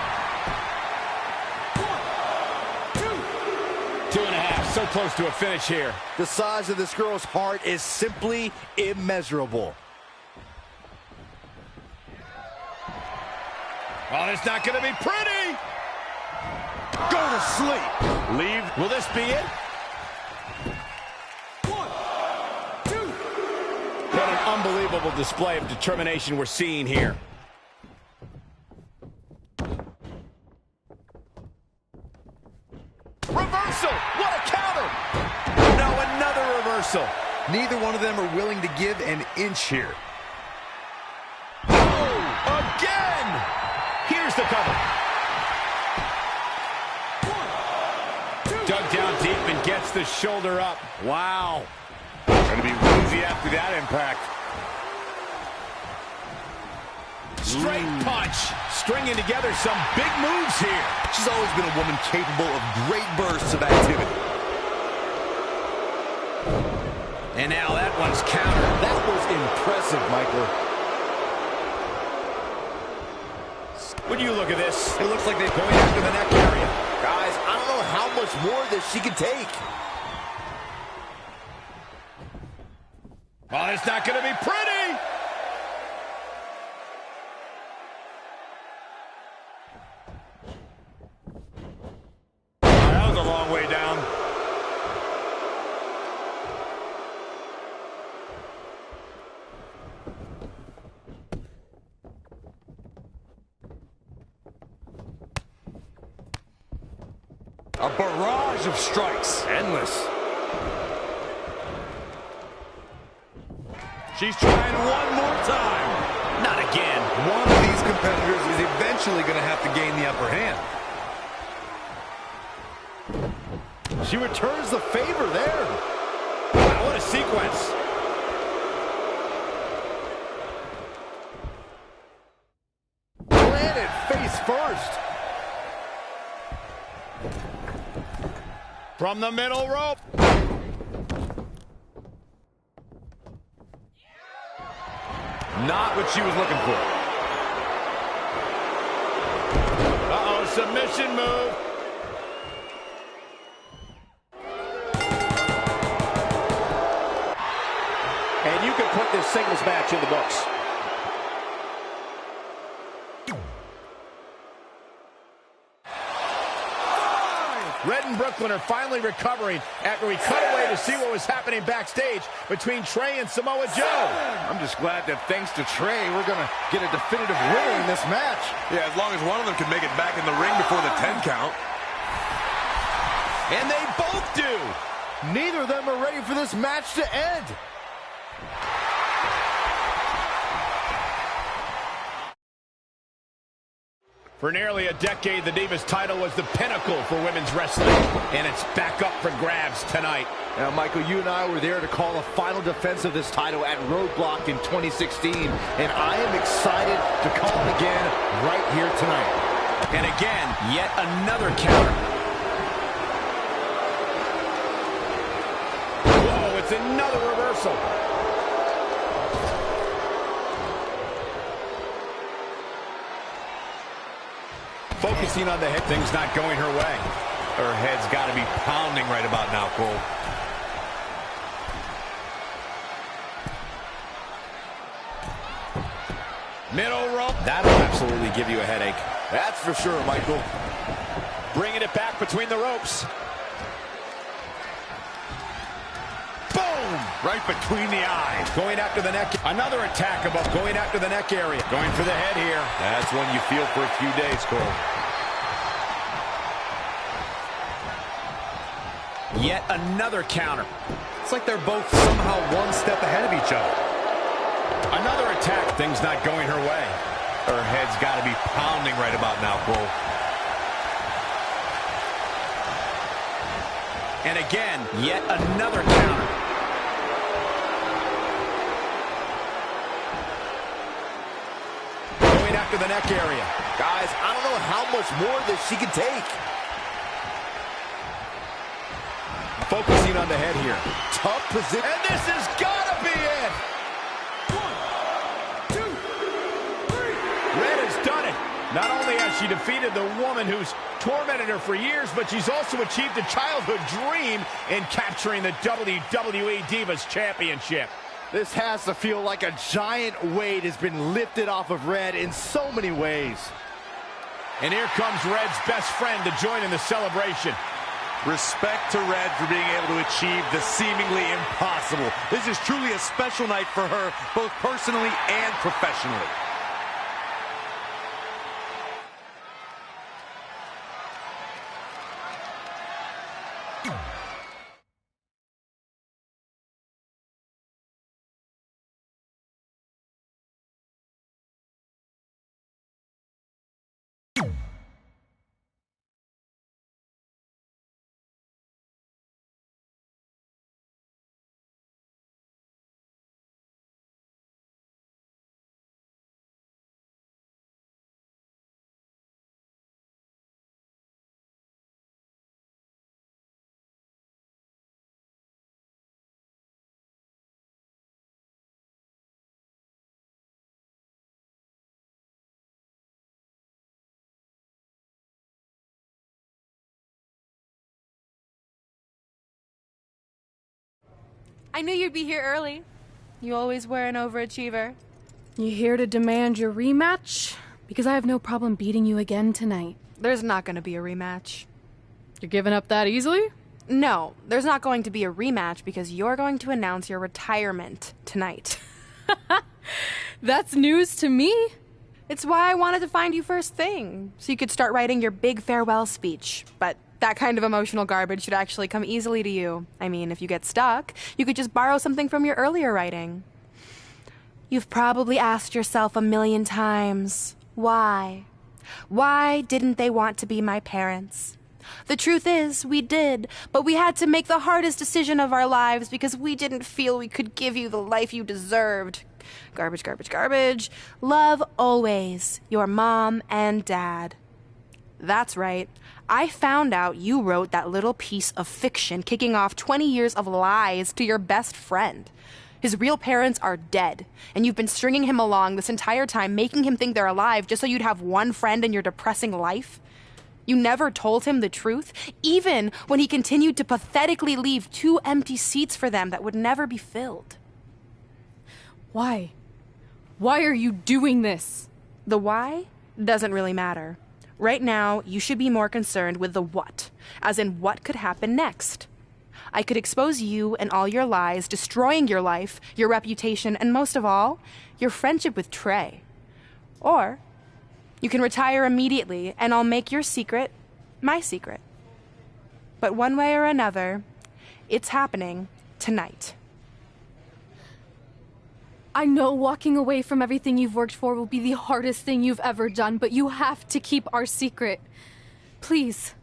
2.5, so close to a finish here. The size of this girl's heart is simply immeasurable. Oh, it's not going to be pretty. Go to sleep. Leave. Will this be it? 1, 2. What an unbelievable display of determination we're seeing here. Reversal! What a counter! No, another reversal. Neither neither one of them are willing to give an inch here. Oh, again! Here's the cover. Dug down deep and gets the shoulder up. Wow. Going to be woozy after that impact. Straight punch. Stringing together some big moves here. She's always been a woman capable of great bursts of activity. And now that one's countered. That was impressive, Michael. When you look at this, it looks like they're going after the neck area. Guys, I don't know how much more of this she can take. Oh, it's not going to be pretty. That was a long way down. A barrage of strikes. Endless. She's trying one more time. Not again. One of these competitors is eventually going to have to gain the upper hand. She returns the favor there. Wow, what a sequence. Planted face first. From the middle rope. Not what she was looking for. Uh-oh, submission move. And you can put this singles match in the books. Red and Brooklyn are finally recovering after we cut away to see what was happening backstage between Trey and Samoa Joe. I'm just glad that thanks to Trey, we're going to get a definitive winner in this match. Yeah, as long as one of them can make it back in the ring before the 10 count. And they both do. Neither of them are ready for this match to end. For nearly a decade, the Divas title was the pinnacle for women's wrestling, and it's back up for grabs tonight. Now, Michael, you and I were there to call the final defense of this title at Roadblock in 2016, and I am excited to call it again right here tonight. And again, yet another counter. Whoa, it's another reversal. Focusing on the head, things not going her way. Her head's got to be pounding right about now, Cole. Middle rope. That'll absolutely give you a headache. That's for sure, Michael. Bringing it back between the ropes. Boom! Right between the eyes. Going after the neck. Another attack above, going after the neck area. Going for the head here. That's one you feel for a few days, Cole. Yet another counter. It's like they're both somehow one step ahead of each other. Another attack. Things not going her way. Her head's got to be pounding right about now, Cole. And again, yet another counter. Going after the neck area. Guys, I don't know how much more of this she can take. Focusing on the head here. Tough position. And this has got to be it. 1, 2, 3. Red has done it. Not only has she defeated the woman who's tormented her for years, but she's also achieved a childhood dream in capturing the WWE Divas Championship. This has to feel like a giant weight has been lifted off of Red in so many ways. And here comes Red's best friend to join in the celebration. Respect to Red for being able to achieve the seemingly impossible. This is truly a special night for her, both personally and professionally. I knew you'd be here early. You always were an overachiever. You here to demand your rematch? Because I have no problem beating you again tonight. There's not going to be a rematch. You're giving up that easily? No, there's not going to be a rematch because you're going to announce your retirement tonight. That's news to me. It's why I wanted to find you first thing, so you could start writing your big farewell speech. But that kind of emotional garbage should actually come easily to you. I mean, if you get stuck, you could just borrow something from your earlier writing. You've probably asked yourself a million times, why? Why didn't they want to be my parents? The truth is, we did, but we had to make the hardest decision of our lives because we didn't feel we could give you the life you deserved. Garbage, garbage, garbage. Love always, your mom and dad. That's right. I found out you wrote that little piece of fiction kicking off 20 years of lies to your best friend. His real parents are dead, and you've been stringing him along this entire time, making him think they're alive just so you'd have one friend in your depressing life. You never told him the truth, even when he continued to pathetically leave 2 empty seats for them that would never be filled. Why? Why are you doing this? The why doesn't really matter. Right now, you should be more concerned with the what, as in what could happen next. I could expose you and all your lies, destroying your life, your reputation, and most of all, your friendship with Trey. Or you can retire immediately, and I'll make your secret my secret. But one way or another, it's happening tonight. I know walking away from everything you've worked for will be the hardest thing you've ever done, but you have to keep our secret. Please.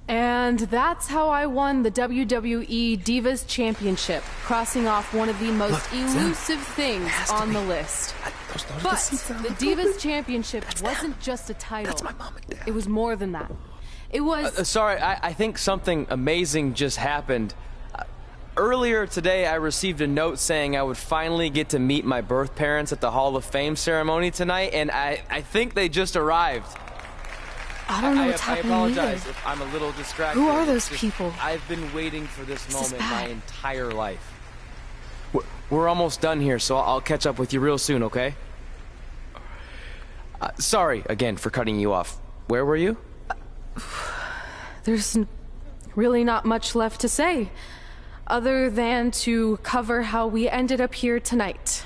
And that's how I won the WWE Divas Championship, crossing off one of the most elusive things on the list. But the Divas Championship wasn't just a title. That's my mom and dad. It was more than that. It was... Sorry, I think something amazing just happened. Earlier today, I received a note saying I would finally get to meet my birth parents at the Hall of Fame ceremony tonight, and I think they just arrived. I don't know what's happening I apologize either. if I'm a little distracted. Who are those people? I've been waiting for this moment my bad. entire life. We're almost done here, so I'll catch up with you real soon, okay? Sorry, again, for cutting you off. Where were you? There's really not much left to say, other than to cover how we ended up here tonight.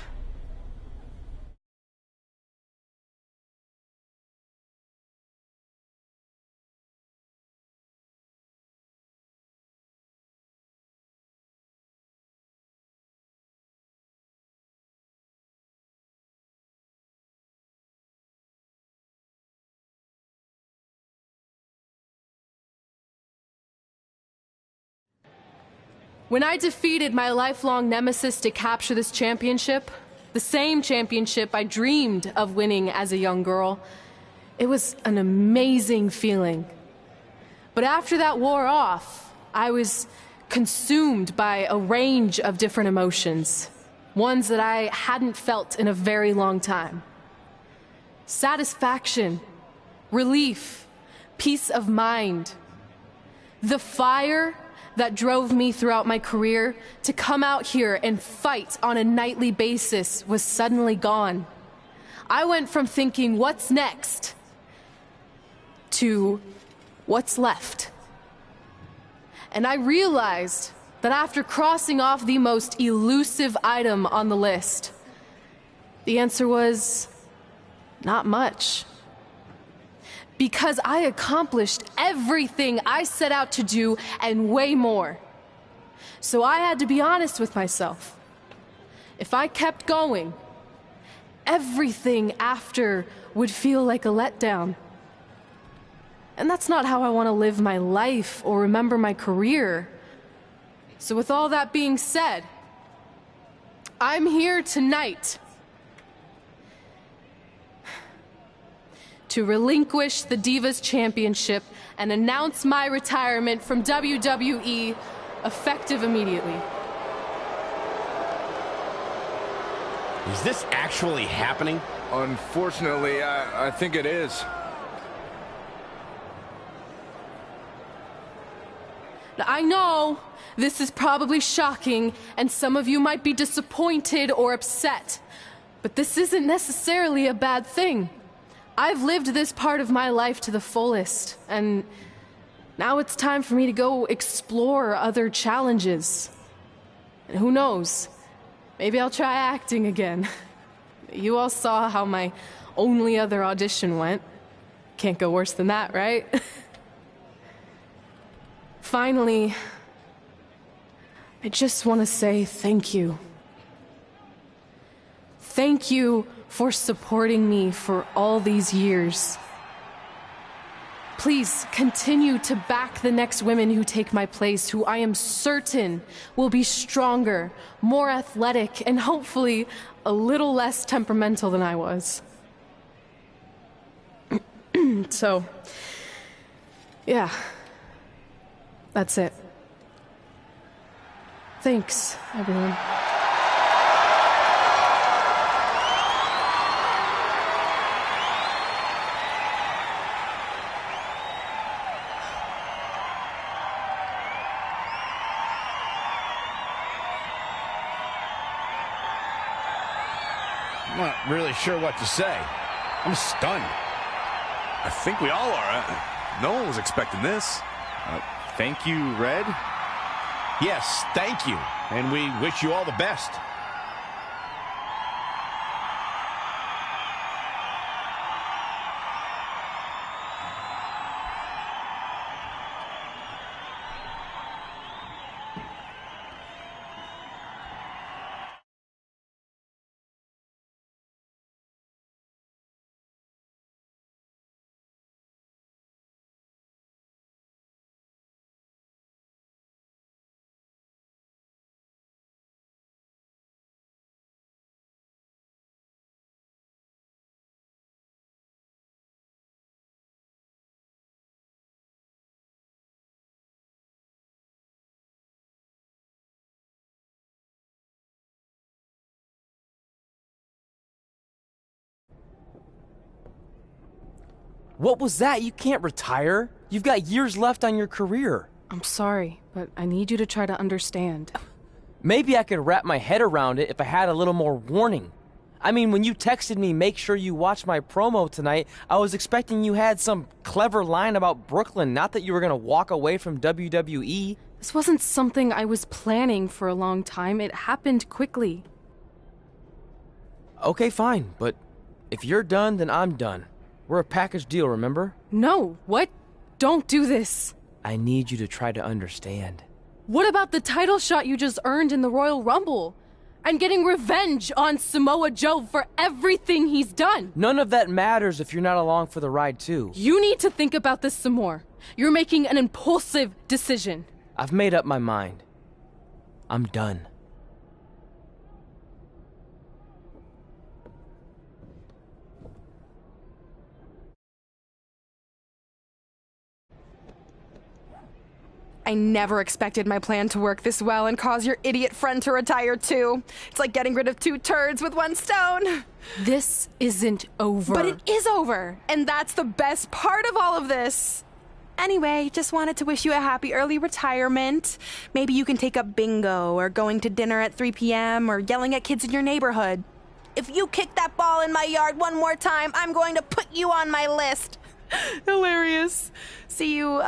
When I defeated my lifelong nemesis to capture this championship, the same championship I dreamed of winning as a young girl, it was an amazing feeling. But after that wore off, I was consumed by a range of different emotions, ones that I hadn't felt in a very long time. Satisfaction, relief, peace of mind. The fire that drove me throughout my career to come out here and fight on a nightly basis was suddenly gone. I went from thinking, what's next, to what's left. And I realized that after crossing off the most elusive item on the list, the answer was not much. because I accomplished everything I set out to do and way more. So I had to be honest with myself. If I kept going, everything after would feel like a letdown. And that's not how I want to live my life or remember my career. So with all that being said, I'm here tonight to relinquish the Divas Championship and announce my retirement from WWE effective immediately. Is this actually happening? Unfortunately, I think it is. Now, I know this is probably shocking, and some of you might be disappointed or upset, but this isn't necessarily a bad thing. I've lived this part of my life to the fullest, and now it's time for me to go explore other challenges. And who knows? Maybe I'll try acting again. You all saw how my only other audition went. Can't go worse than that, right? Finally, I just want to say thank you. Thank you for supporting me for all these years. Please continue to back the next women who take my place, who I am certain will be stronger, more athletic, and hopefully a little less temperamental than I was. So, yeah, that's it. Thanks, everyone. I'm not really sure what to say. I'm stunned. I think we all are. No one was expecting this. Thank you, Red. Yes, thank you. And we wish you all the best. What was that? You can't retire. You've got years left on your career. I'm sorry, but I need you to try to understand. Maybe I could wrap my head around it if I had a little more warning. I mean, when you texted me, make sure you watch my promo tonight, I was expecting you had some clever line about Brooklyn, not that you were going to walk away from WWE. This wasn't something I was planning for a long time. It happened quickly. Okay, fine, but if you're done, then I'm done. We're a package deal, remember? No, what? Don't do this. I need you to try to understand. What about the title shot you just earned in the Royal Rumble? I'm getting revenge on Samoa Joe for everything he's done. None of that matters if you're not along for the ride, too. You need to think about this some more. You're making an impulsive decision. I've made up my mind. I'm done. I never expected my plan to work this well and cause your idiot friend to retire too. It's like getting rid of two turds with one stone. This isn't over. But it is over, and that's the best part of all of this. Anyway, just wanted to wish you a happy early retirement. Maybe you can take up bingo or going to dinner at 3 p.m. or yelling at kids in your neighborhood. If you kick that ball in my yard one more time, I'm going to put you on my list. Hilarious. See you,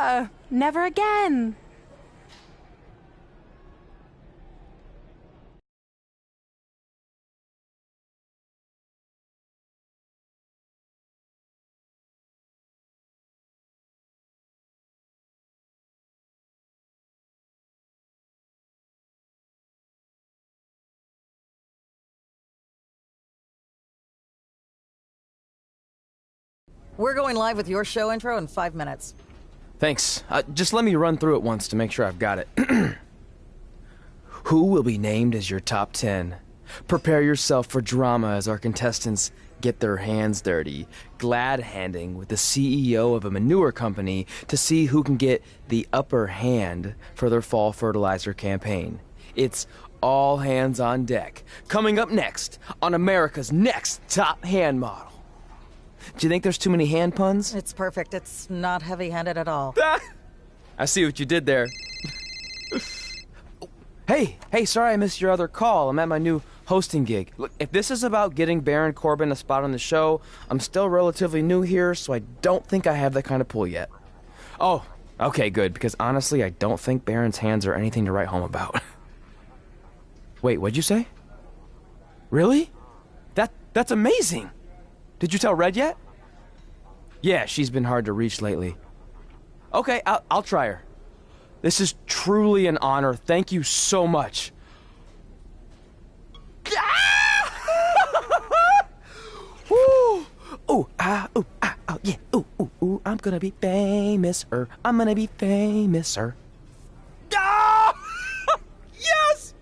never again. We're going live with your show intro in 5 minutes. Thanks. Just let me run through it once to make sure I've got it. Who will be named as your top 10? Prepare yourself for drama as our contestants get their hands dirty, glad-handing with the CEO of a manure company to see who can get the upper hand for their fall fertilizer campaign. It's all hands on deck. Coming up next on America's Next Top Hand Model. Do you think there's too many hand puns? It's perfect. It's not heavy-handed at all. I see what you did there. Hey, sorry I missed your other call. I'm at my new hosting gig. Look, if this is about getting Baron Corbin a spot on the show, I'm still relatively new here, so I don't think I have that kind of pull yet. Oh, okay, good, because honestly, I don't think Baron's hands are anything to write home about. Wait, what'd you say? Really? That's amazing! Did you tell Red yet? Yeah, she's been hard to reach lately. Okay, I'll try her. This is truly an honor. Thank you so much. Woo! Ooh, ooh, oh, yeah. Ooh, I'm gonna be famous-er. I'm gonna be famous-er. Ah! Yes!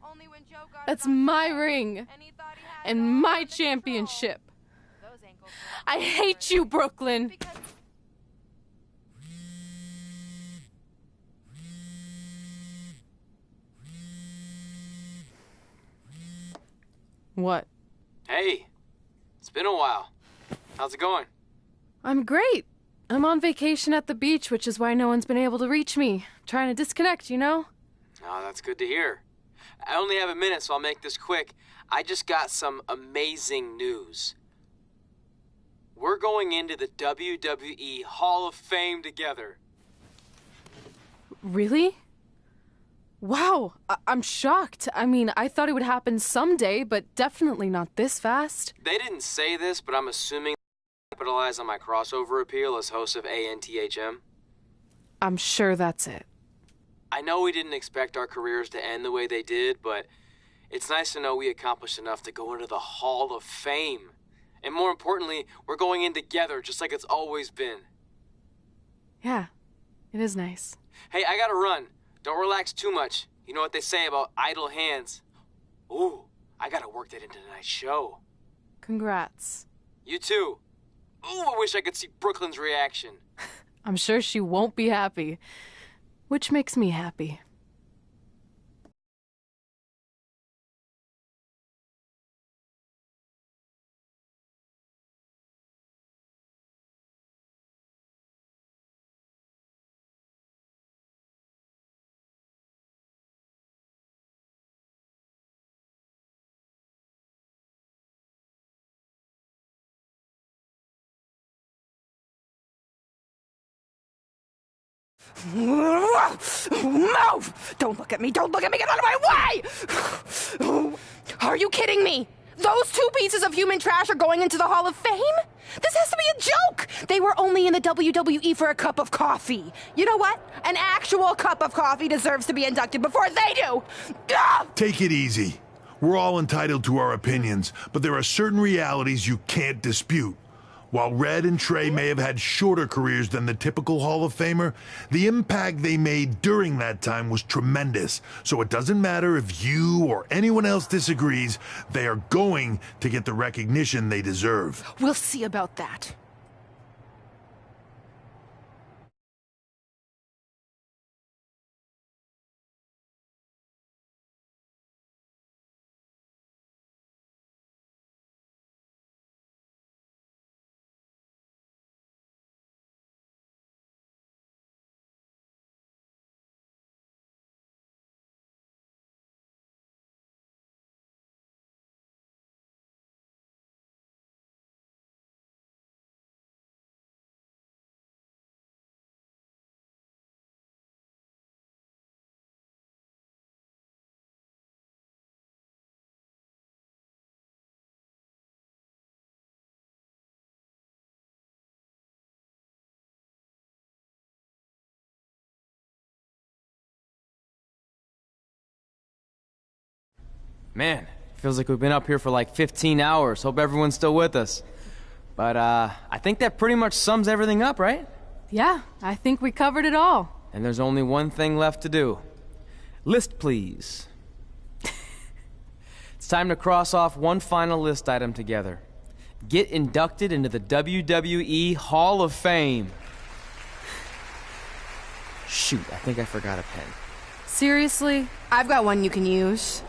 Only when Joe got That's it on my his ring. and he thought he had it And all my under championship. control. Those ankles were I hate you, Brooklyn. because What? Hey, it's been a while. How's it going? I'm great. I'm on vacation at the beach, which is why no one's been able to reach me. Trying to disconnect, you know? Oh, that's good to hear. I only have a minute, so I'll make this quick. I just got some amazing news. We're going into the WWE Hall of Fame together. Really? Wow, I'm shocked. I mean, I thought it would happen someday, but definitely not this fast. They didn't say this, but I'm assuming they capitalize on my crossover appeal as host of ANTHM. I'm sure that's it. I know we didn't expect our careers to end the way they did, but it's nice to know we accomplished enough to go into the Hall of Fame. And more importantly, we're going in together, just like it's always been. Yeah, it is nice. Hey, I gotta run. Don't relax too much. You know what they say about idle hands. Ooh, I gotta work that into tonight's show. Congrats. You too. Ooh, I wish I could see Brooklyn's reaction. I'm sure she won't be happy, which makes me happy. Move! Don't look at me! Don't look at me! Get out of my way! Are you kidding me? Those two pieces of human trash are going into the Hall of Fame? This has to be a joke! They were only in the WWE for a cup of coffee. You know what? An actual cup of coffee deserves to be inducted before they do! Ah! Take it easy. We're all entitled to our opinions, but there are certain realities you can't dispute. While Red and Trey may have had shorter careers than the typical Hall of Famer, the impact they made during that time was tremendous. So it doesn't matter if you or anyone else disagrees, they are going to get the recognition they deserve. We'll see about that. Man, feels like we've been up here for like 15 hours. Hope everyone's still with us. But, I think that pretty much sums everything up, right? Yeah, I think we covered it all. And there's only one thing left to do. List, please. It's time to cross off one final list item together. Get inducted into the WWE Hall of Fame. Shoot, I think I forgot a pen. Seriously? I've got one you can use.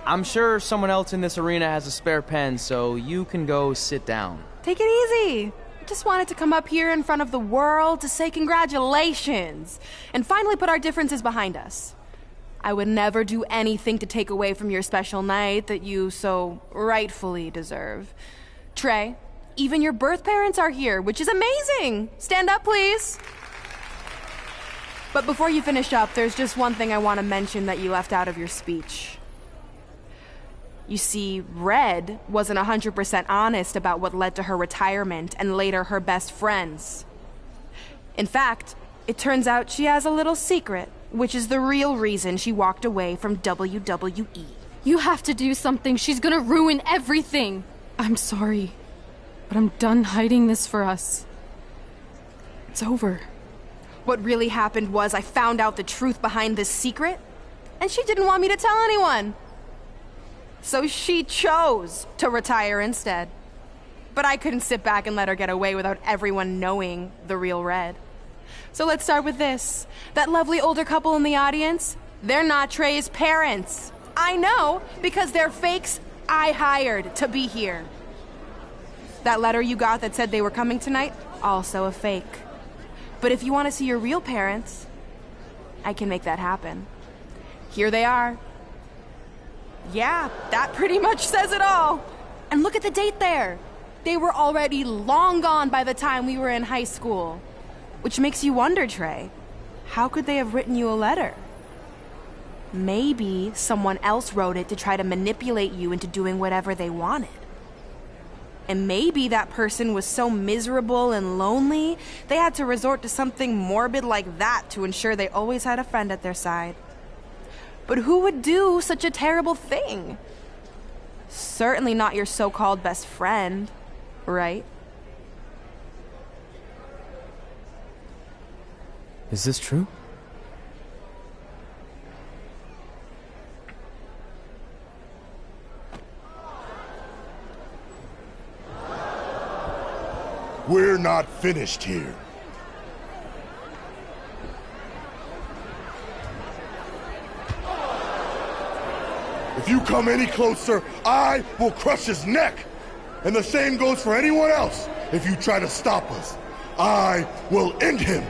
I'm sure someone else in this arena has a spare pen, so you can go sit down. Take it easy. Just wanted to come up here in front of the world to say congratulations and finally put our differences behind us. I would never do anything to take away from your special night that you so rightfully deserve. Trey, even your birth parents are here, which is amazing. Stand up, please. But before you finish up, there's just one thing I want to mention that you left out of your speech. You see, Red wasn't 100% honest about what led to her retirement and later her best friends. In fact, it turns out she has a little secret, which is the real reason she walked away from WWE. You have to do something. She's gonna ruin everything. I'm sorry, but I'm done hiding this for us. It's over. What really happened was I found out the truth behind this secret, and she didn't want me to tell anyone. So she chose to retire instead. But I couldn't sit back and let her get away without everyone knowing the real Red. So let's start with this. That lovely older couple in the audience, they're not Trey's parents. I know, because they're fakes I hired to be here. That letter you got that said they were coming tonight, also a fake. But if you want to see your real parents, I can make that happen. Here they are. Yeah, that pretty much says it all. And look at the date there. They were already long gone by the time we were in high school. Which makes you wonder, Trey, how could they have written you a letter? Maybe someone else wrote it to try to manipulate you into doing whatever they wanted. And maybe that person was so miserable and lonely, they had to resort to something morbid like that to ensure they always had a friend at their side. But who would do such a terrible thing? Certainly not your so-called best friend, right? Is this true? We're not finished here. If you come any closer, I will crush his neck. And the same goes for anyone else. If you try to stop us, I will end him.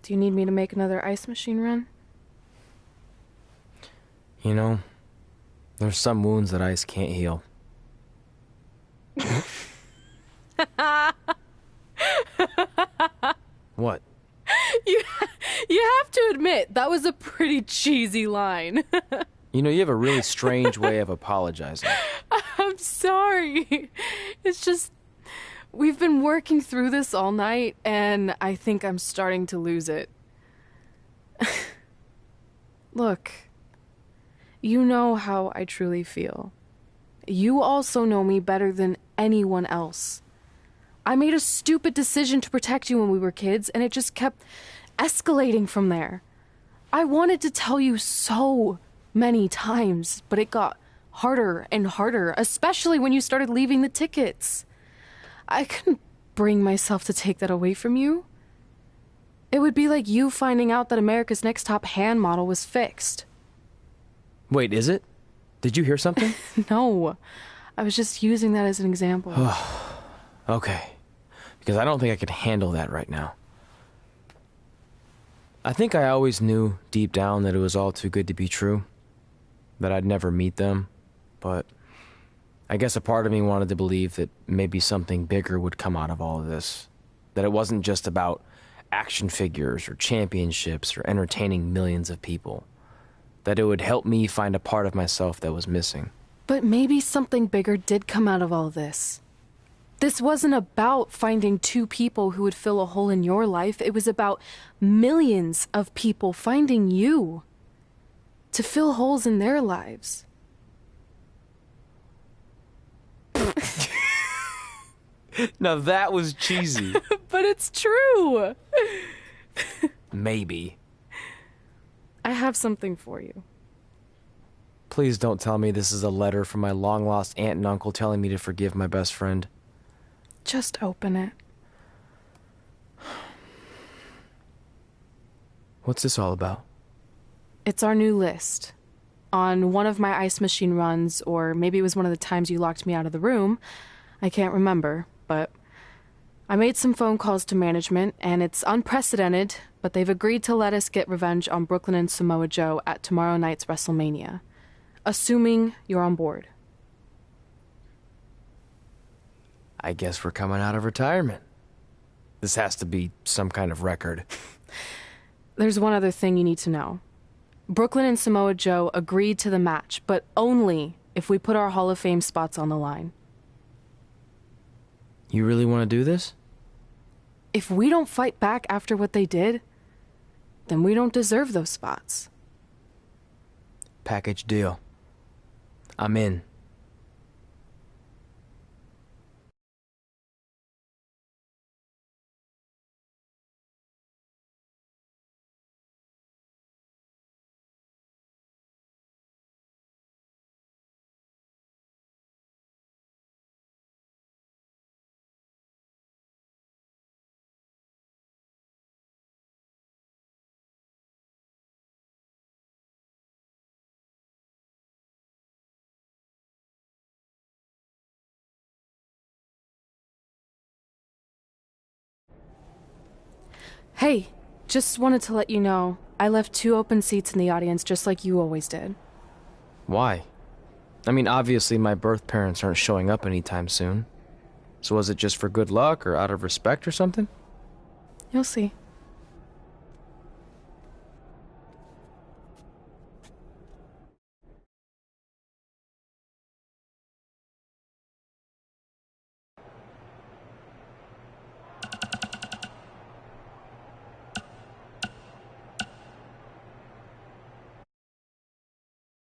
Do you need me to make another ice machine run? You know, there's some wounds that ice can't heal. What? You have to admit, that was a pretty cheesy line. You know, you have a really strange way of apologizing. I'm sorry. It's just, we've been working through this all night, and I think I'm starting to lose it. Look, you know how I truly feel. You also know me better than anyone else. I made a stupid decision to protect you when we were kids, and it just kept escalating from there. I wanted to tell you so many times, but it got harder and harder, especially when you started leaving the tickets. I couldn't bring myself to take that away from you. It would be like you finding out that America's Next Top hand model was fixed. Wait, is it? Did you hear something? No, I was just using that as an example. Okay, because I don't think I could handle that right now. I think I always knew deep down that it was all too good to be true, that I'd never meet them, but I guess a part of me wanted to believe that maybe something bigger would come out of all of this, that it wasn't just about action figures or championships or entertaining millions of people, that it would help me find a part of myself that was missing. But maybe something bigger did come out of all this. This wasn't about finding two people who would fill a hole in your life. It was about millions of people finding you to fill holes in their lives. Now that was cheesy. But it's true. Maybe. I have something for you. Please don't tell me this is a letter from my long-lost aunt and uncle telling me to forgive my best friend. Just open it. What's this all about? It's our new list. On one of my ice machine runs, or maybe it was one of the times you locked me out of the room. I can't remember, but I made some phone calls to management, and it's unprecedented, but they've agreed to let us get revenge on Brooklyn and Samoa Joe at tomorrow night's WrestleMania. Assuming you're on board. I guess we're coming out of retirement. This has to be some kind of record. There's one other thing you need to know. Brooklyn and Samoa Joe agreed to the match, but only if we put our Hall of Fame spots on the line. You really want to do this? If we don't fight back after what they did, then we don't deserve those spots. Package deal. I'm in. Hey, just wanted to let you know, I left 2 open seats in the audience just like you always did. Why? I mean, obviously my birth parents aren't showing up anytime soon. So was it just for good luck or out of respect or something? You'll see.